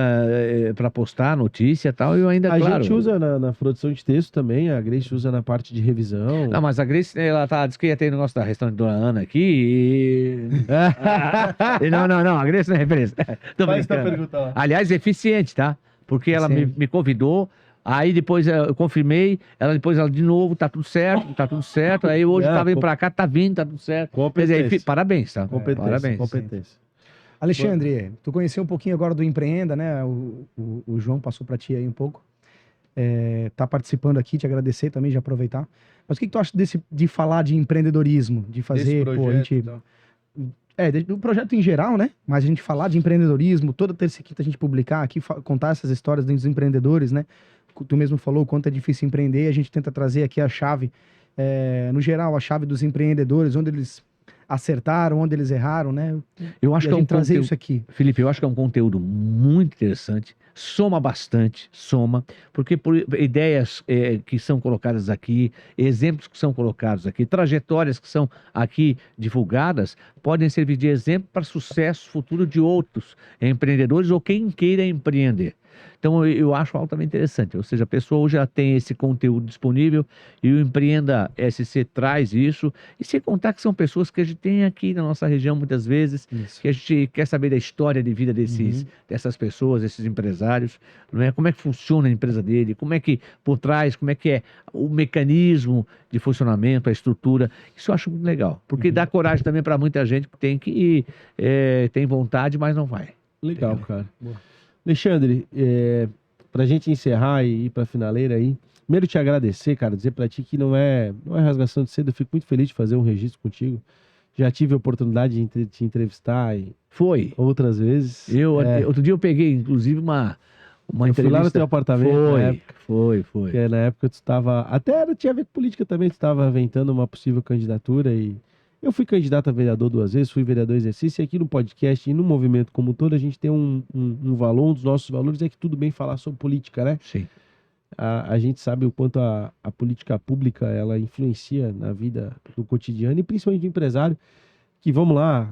para postar notícia e tal, eu ainda, A claro... gente usa na produção de texto também, a Grace usa na parte de revisão. Não, mas a Grace, ela disse que ia ter negócio da restaurante Dona Ana aqui e... não, a Grace não é referência. Tô Faz tua brincando. pergunta lá. Aliás, eficiente, tá? Porque ela me convidou, aí depois eu confirmei, ela de novo, tá tudo certo, aí hoje Não, tá vindo pra cá, tá vindo, tá tudo certo. Quer Competência. dizer, parabéns, tá? Competência, Parabéns. competência. Alexandre, tu conheceu um pouquinho agora do Empreenda, né? O João passou para ti aí um pouco. Tá participando aqui, te agradecer também, de aproveitar. Mas o que tu acha de falar de empreendedorismo? De fazer, Desse pô, a projeto gente... e tal. do projeto em geral, né? Mas a gente falar de empreendedorismo, toda terça e quinta a gente publicar aqui, contar essas histórias dos empreendedores, né? Tu mesmo falou o quanto é difícil empreender, a gente tenta trazer aqui a chave, no geral, a chave dos empreendedores, onde eles acertaram, onde eles erraram, né? Eu acho E que a é um gente trazer conteúdo, isso aqui. Felipe, eu acho que é um conteúdo muito interessante, soma bastante, porque por ideias que são colocadas aqui, exemplos que são colocados aqui, trajetórias que são aqui divulgadas, podem servir de exemplo para sucesso futuro de outros empreendedores ou quem queira empreender. Então, eu acho altamente interessante. Ou seja, a pessoa hoje já tem esse conteúdo disponível e o Empreenda SC traz isso. E sem contar que são pessoas que a gente tem aqui na nossa região muitas vezes, Isso. que a gente quer saber da história de vida dessas pessoas, desses empresários, não é? Como é que funciona a empresa dele, como é que por trás, como é que é o mecanismo de funcionamento, a estrutura. Isso eu acho muito legal, porque dá coragem também para muita gente que tem tem vontade, mas não vai. Legal, cara. Alexandre, pra gente encerrar e ir pra finaleira aí, primeiro te agradecer, cara, dizer pra ti que não é rasgação de seda, eu fico muito feliz de fazer um registro contigo. Já tive a oportunidade de te entrevistar Foi. outras vezes. Outro dia eu peguei, inclusive, uma Eu fui entrevista. lá no teu apartamento na época, Foi. que na época tu estava, tinha a ver com política também, tu estava aventando uma possível candidatura e eu fui candidato a vereador 2 vezes, fui vereador em exercício, e aqui no podcast e no movimento como um todo, a gente tem um valor, um dos nossos valores é que tudo bem falar sobre política, né? Sim. A gente sabe o quanto a política pública, ela influencia na vida do cotidiano e principalmente do empresário, que vamos lá,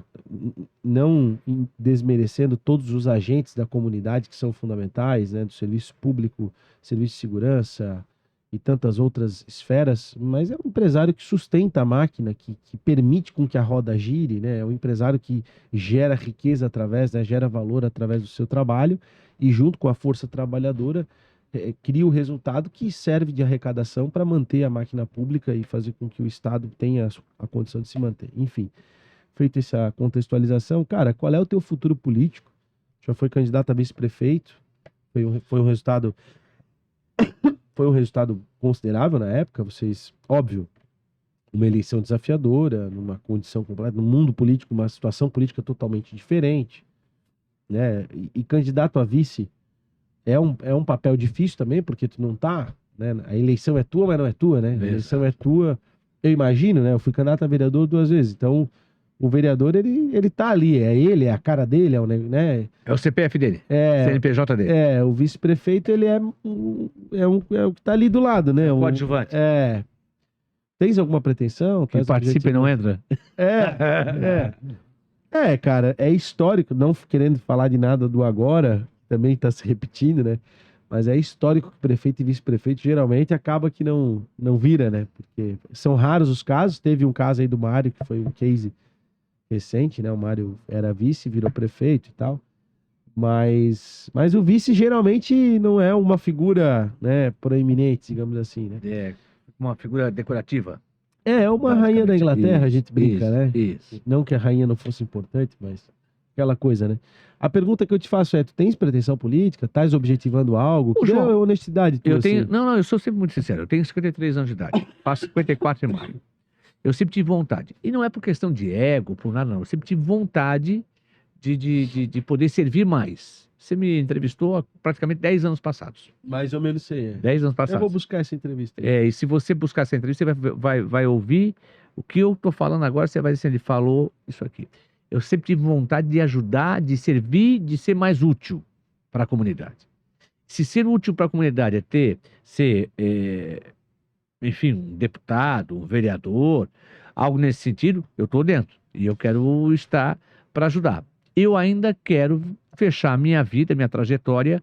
não desmerecendo todos os agentes da comunidade que são fundamentais, né? Do serviço público, serviço de segurança, e tantas outras esferas, mas é um empresário que sustenta a máquina, que permite com que a roda gire, né? É um empresário que gera riqueza através, né? Gera valor através do seu trabalho e junto com a força trabalhadora cria o resultado que serve de arrecadação para manter a máquina pública e fazer com que o Estado tenha a condição de se manter. Enfim, feita essa contextualização, cara, qual é o teu futuro político? Já foi candidato a vice-prefeito, foi um resultado... Foi um resultado considerável na época, vocês, óbvio, uma eleição desafiadora, numa condição completa, num mundo político, uma situação política totalmente diferente, né? E candidato a vice é um papel difícil também, porque tu não tá, né? A eleição é tua, mas não é tua, né? A eleição é tua, eu imagino, né? Eu fui candidato a vereador 2 vezes, então o vereador, ele tá ali, é a cara dele, né? É o CPF dele, CNPJ dele. O vice-prefeito, ele é o que tá ali do lado, né? O coadjuvante. Tens alguma pretensão? Que participa e não entra? Cara, é histórico, não querendo falar de nada do agora, também tá se repetindo, né? Mas é histórico que prefeito e vice-prefeito geralmente acaba que não vira, né? Porque são raros os casos, teve um caso aí do Mário, que foi um case recente, né? O Mário era vice, virou prefeito e tal. Mas o vice geralmente não é uma figura, né, proeminente, digamos assim, né? É uma figura decorativa. É uma rainha da Inglaterra, a gente brinca, né? Isso. Não que a rainha não fosse importante, mas aquela coisa, né? A pergunta que eu te faço é, tu tens pretensão política? Estás objetivando algo? Que João, é a honestidade tua, eu tenho, assim? não, eu sou sempre muito sincero. Eu tenho 53 anos de idade. Faço 54 em maio. Eu sempre tive vontade. E não é por questão de ego, por nada, não. Eu sempre tive vontade de poder servir mais. Você me entrevistou há praticamente 10 anos passados. Mais ou menos sei. 10 anos passados. Eu vou buscar essa entrevista. E se você buscar essa entrevista, você vai ouvir o que eu estou falando agora, você vai dizer, ele falou isso aqui. Eu sempre tive vontade de ajudar, de servir, de ser mais útil para a comunidade. Se ser útil para a comunidade é ser enfim, um deputado, um vereador, algo nesse sentido, eu estou dentro. E eu quero estar para ajudar. Eu ainda quero fechar minha vida, minha trajetória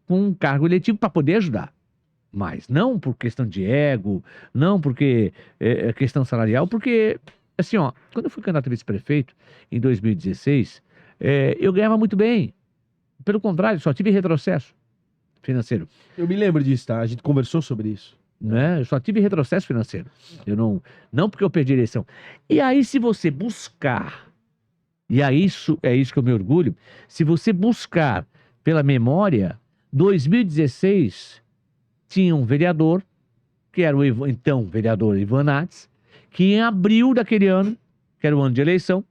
com um cargo eletivo para poder ajudar. Mas não por questão de ego, não porque é questão salarial, porque, assim, ó, quando eu fui candidato a vice-prefeito, em 2016, eu ganhava muito bem. Pelo contrário, só tive retrocesso financeiro. Eu me lembro disso, tá? A gente conversou sobre isso. Né? Eu só tive retrocesso financeiro. Eu não porque eu perdi a eleição. E aí, se você buscar, e é isso que eu me orgulho, se você buscar pela memória, 2016 tinha um vereador, que era o então vereador Ivan Nats, que em abril daquele ano, que era o ano de eleição,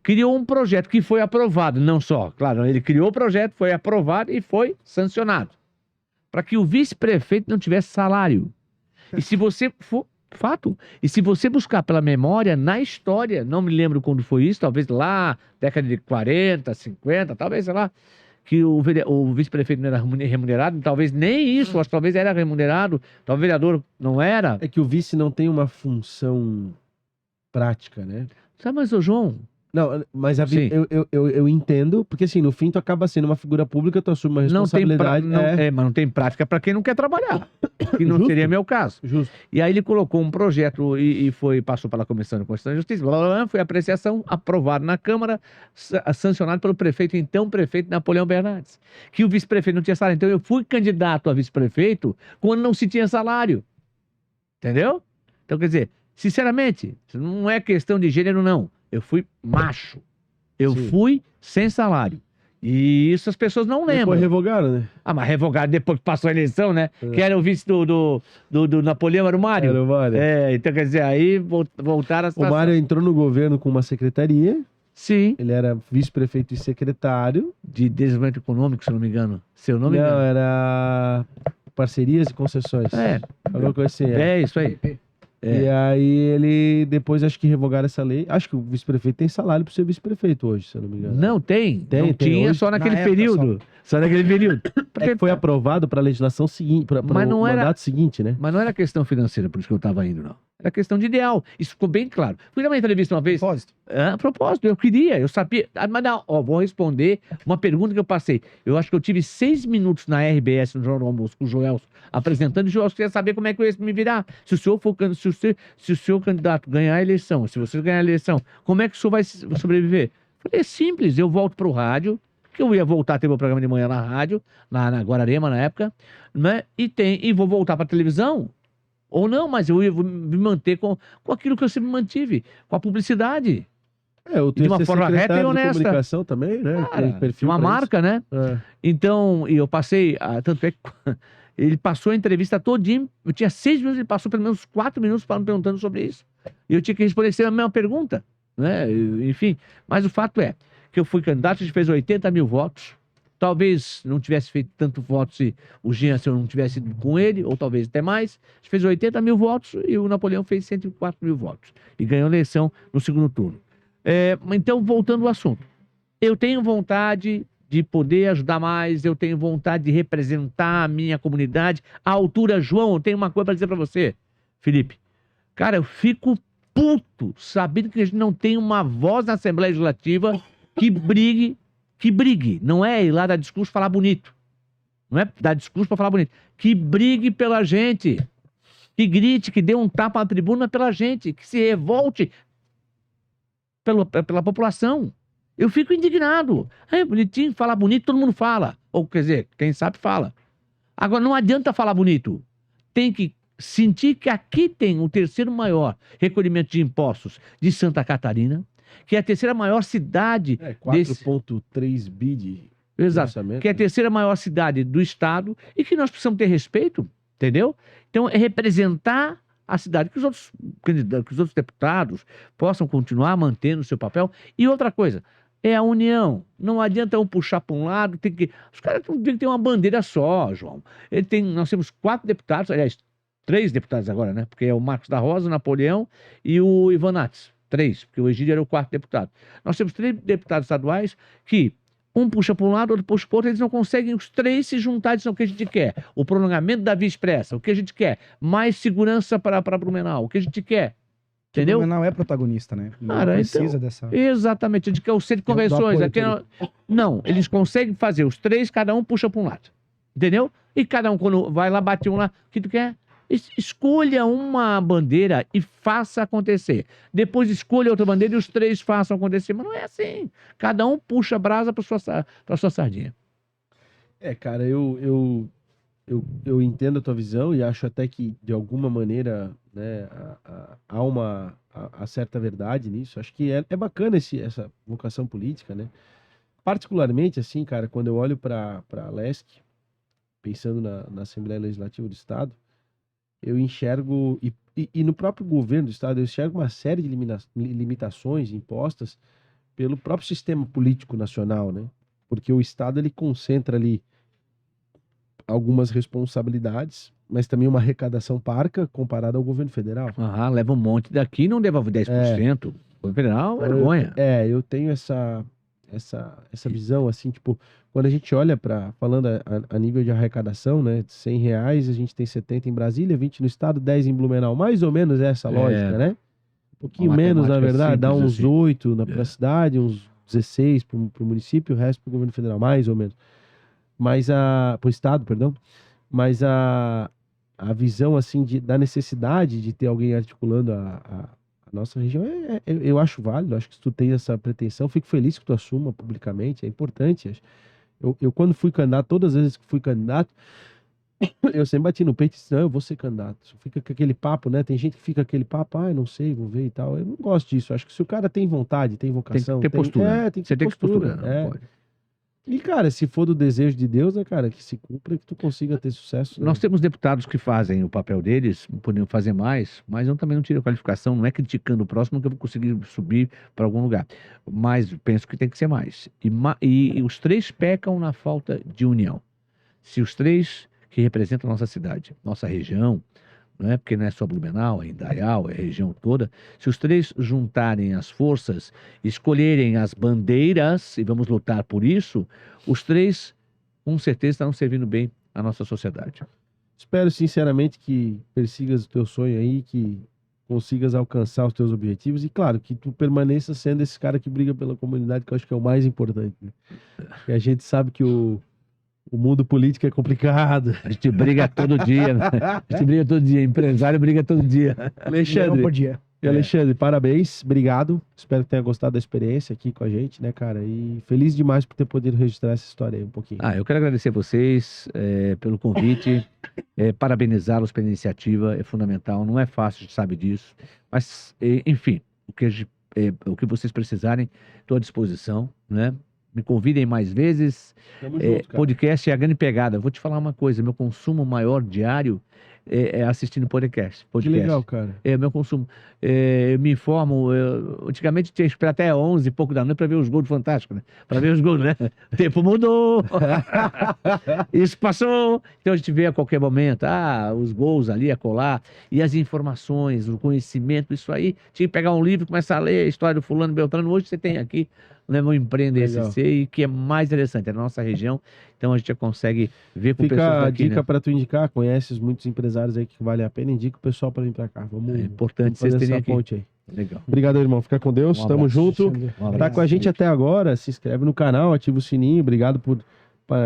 criou um projeto que foi aprovado, não só, claro, ele criou o projeto, foi aprovado e foi sancionado, para que o vice-prefeito não tivesse salário. E se você for... Fato. E se você buscar pela memória, na história, não me lembro quando foi isso, talvez lá, década de 40, 50, talvez, sei lá, que o vice-prefeito não era remunerado, talvez nem isso, acho que talvez era remunerado, talvez o vereador não era. É que o vice não tem uma função prática, né? Sabe, mas, ô João, Não, mas Sim. eu entendo, porque assim, no fim tu acaba sendo uma figura pública, tu assume uma não tem responsabilidade. mas não tem prática para quem não quer trabalhar, que não Justo. seria meu caso. Justo. E aí ele colocou um projeto e passou pela Comissão de Constituição e Justiça, blá, blá, blá, foi apreciação, aprovado na Câmara, sancionado pelo prefeito, então prefeito Napoleão Bernardes, que o vice-prefeito não tinha salário. Então eu fui candidato a vice-prefeito quando não se tinha salário. Entendeu? Então, quer dizer, sinceramente, não é questão de gênero, não. Eu fui macho. Eu Sim. fui sem salário. E isso as pessoas não lembram. Depois revogaram, né? Ah, mas revogado depois que passou a eleição, né? É. Que era o vice do Napoleão, era o Mário. Era o Mário. É, então quer dizer, aí voltaram a O situação. Mário entrou no governo com uma secretaria, Sim, ele era vice-prefeito e secretário. de desenvolvimento econômico, se eu não me engano. Se eu não me Não, engano. era parcerias e concessões. É, Alguma coisa assim. É. é isso aí. E aí ele, depois acho que revogaram essa lei. Acho que o vice-prefeito tem salário para ser vice-prefeito hoje, se eu não me engano. Não tem. Tem, não tem tinha hoje. só naquele Na época período. Só naquele período. É que foi aprovado para a legislação seguinte, para Mas o não era- mandato seguinte, né? Mas não era questão financeira, por isso que eu estava indo, não. Era questão de ideal. Isso ficou bem claro. Fui dar uma entrevista uma vez. Propósito. A propósito, eu queria, eu sabia. Mas não, ó, vou responder uma pergunta que eu passei. Eu acho que eu tive 6 minutos na RBS, no Jornal do Almoço, com o Joelson, apresentando, e o Joelson queria saber como é que eu ia me virar. Se o senhor candidato ganhar a eleição, se você ganhar a eleição, como é que o senhor vai sobreviver? Eu falei, é simples, eu volto pro rádio, que eu ia voltar a ter meu programa de manhã na rádio, na Guararema na época, né? E vou voltar pra televisão. Ou não, mas eu ia me manter com aquilo que eu sempre mantive, com a publicidade. É, eu de uma ser forma reta e secretário de honesta. comunicação também, né? Cara, Tem perfil uma pra marca, né? isso. É. Então, e eu passei, tanto é que ele passou a entrevista todinha, eu tinha 6 minutos, ele passou pelo menos 4 minutos me perguntando sobre isso. E eu tinha que responder sempre a mesma pergunta, né? Enfim, mas o fato é que eu fui candidato, a gente fez 80 mil votos. Talvez não tivesse feito tanto voto se o Jean se eu não tivesse ido com ele, ou talvez até mais. A gente fez 80 mil votos e o Napoleão fez 104 mil votos. E ganhou a eleição no segundo turno. Então, voltando ao assunto. Eu tenho vontade de poder ajudar mais, eu tenho vontade de representar a minha comunidade. À altura, João, eu tenho uma coisa para dizer para você, Felipe. Cara, eu fico puto sabendo que a gente não tem uma voz na Assembleia Legislativa que brigue. Não é ir lá dar discurso falar bonito. Não é dar discurso para falar bonito. Que brigue pela gente. Que grite, que dê um tapa na tribuna pela gente. Que se revolte pela população. Eu fico indignado. É bonitinho, falar bonito, todo mundo fala. Ou quer dizer, quem sabe fala. Agora, não adianta falar bonito. Tem que sentir que aqui tem o terceiro maior recolhimento de impostos de Santa Catarina, que é a terceira maior cidade É, desse... 4,3 bi de Exato. orçamento. Que é a terceira maior cidade do estado e que nós precisamos ter respeito, entendeu? Então, é representar a cidade, que os outros candidatos, que os outros deputados possam continuar mantendo o seu papel. E outra coisa, é a união. Não adianta um puxar para um lado, os caras têm que ter uma bandeira só, João. Nós temos 4 deputados, aliás, 3 deputados agora, né? Porque é o Marcos da Rosa, o Napoleão e o Ivan Nates. 3, porque o Egídio era o 4º deputado. Nós temos 3 deputados estaduais que um puxa para um lado, outro puxa para o outro, eles não conseguem os 3 se juntar e dizer o que a gente quer. O prolongamento da Via Expressa, o que a gente quer. Mais segurança para Blumenau, o que a gente quer. Entendeu? O Blumenau é protagonista, né? Não Cara, precisa então, dessa... Exatamente, a gente quer o centro de Do convenções. apoio Não, eles conseguem fazer os 3, cada um puxa para um lado. Entendeu? E cada um, quando vai lá, bate um lá, o que tu quer? Escolha uma bandeira e faça acontecer. Depois escolha outra bandeira e os 3 façam acontecer. Mas não é assim. Cada um puxa a brasa para sua sardinha. É, cara, eu entendo a tua visão e acho até que, de alguma maneira, né, há uma certa verdade nisso. Acho que é bacana essa vocação política, né? Particularmente, assim, cara, quando eu olho para a LESC, pensando na Assembleia Legislativa do Estado, eu enxergo, e no próprio governo do Estado, eu enxergo uma série de limitações impostas pelo próprio sistema político nacional, né? Porque o Estado, ele concentra ali algumas responsabilidades, mas também uma arrecadação parca comparada ao governo federal. Ah, leva um monte daqui e não devolve 10%. O federal, vergonha. Eu tenho essa visão, assim, tipo, quando a gente olha falando a nível de arrecadação, né, de R$100, a gente tem 70 em Brasília, 20 no estado, 10 em Blumenau, mais ou menos essa lógica, né? Um pouquinho Uma menos, na matemática verdade, dá simples uns assim. 8 pra cidade, uns 16 pro município, o resto pro governo federal, mais ou menos. Mas pro estado, perdão. Mas a visão, assim, da necessidade de ter alguém articulando a nossa região, eu acho válido, acho que se tu tem essa pretensão, fico feliz que tu assuma publicamente, é importante. Eu quando fui candidato, todas as vezes que fui candidato, eu sempre bati no peito e disse, não, eu vou ser candidato. Fica com aquele papo, né? Tem gente que fica com aquele papo, não sei, vou ver e tal. Eu não gosto disso. Acho que se o cara tem vontade, tem vocação... Tem que ter postura. Tem que Você ter tem que postura. posturar, não pode. E, cara, se for do desejo de Deus, né, cara, que se cumpra, que tu consiga ter sucesso. Né? Nós temos deputados que fazem o papel deles, poderiam fazer mais, mas eu também não tiro a qualificação, não é criticando o próximo que eu vou conseguir subir para algum lugar. Mas penso que tem que ser mais. E os três pecam na falta de união. Se os três que representam a nossa cidade, nossa região, não é porque não é só Blumenau, é Indaial, é a região toda, se os três juntarem as forças, escolherem as bandeiras, e vamos lutar por isso, os três com certeza estarão servindo bem a nossa sociedade. Espero sinceramente que persigas o teu sonho aí, que consigas alcançar os teus objetivos e, claro, que tu permaneça sendo esse cara que briga pela comunidade, que eu acho que é o mais importante. Né? E a gente sabe que o mundo político é complicado. A gente briga todo dia, né? A gente briga todo dia, empresário briga todo dia. Alexandre, Alexandre, parabéns, obrigado. Espero que tenha gostado da experiência aqui com a gente, né, cara? E feliz demais por ter podido registrar essa história aí um pouquinho. Eu quero agradecer vocês pelo convite, parabenizá-los pela iniciativa, é fundamental, não é fácil, a gente sabe disso, mas, enfim, o que vocês precisarem, estou à disposição, né? Me convidem mais vezes. Tamo junto, cara. Podcast é a grande pegada. Vou te falar uma coisa, meu consumo maior diário é assistindo podcast. Que legal, cara. É meu consumo. Eu me informo. Antigamente tinha que esperar até 11 e pouco da noite para ver os gols do Fantástico, né? Para ver os gols, né? O tempo mudou. Isso passou. Então a gente vê a qualquer momento. Os gols ali, acolá. E as informações, o conhecimento, isso aí. Tinha que pegar um livro e começar a ler a história do fulano Beltrano. Hoje você tem aqui, né, o Empreender SC, e que é mais interessante, é na nossa região. Então a gente já consegue ver com pessoas Fica a daqui, dica né? para tu indicar, conheces muitos empresários aí que valem a pena, indica o pessoal para vir para cá. Vamos, É importante vamos fazer vocês terem essa aqui. ponte aí. Legal. Obrigado, irmão. Fica com Deus. Um Tamo abraço, junto. Alexandre. Um abraço. Tá com a gente até agora. Se inscreve no canal, ativa o sininho. Obrigado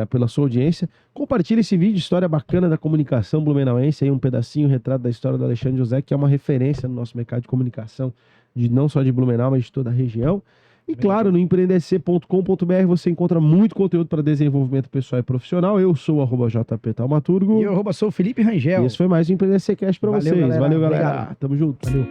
pela sua audiência. Compartilha esse vídeo, história bacana da comunicação blumenauense. Aí um pedacinho, retrato da história do Alexandre José, que é uma referência no nosso mercado de comunicação, não só de Blumenau, mas de toda a região. E claro, no empreendesc.com.br você encontra muito conteúdo para desenvolvimento pessoal e profissional. Eu sou o @JP Taumaturgo. E eu sou o Felipe Rangel. E esse foi mais um Empreender Cast para Valeu, vocês. galera. Valeu, galera. Obrigado. Tamo junto. Valeu.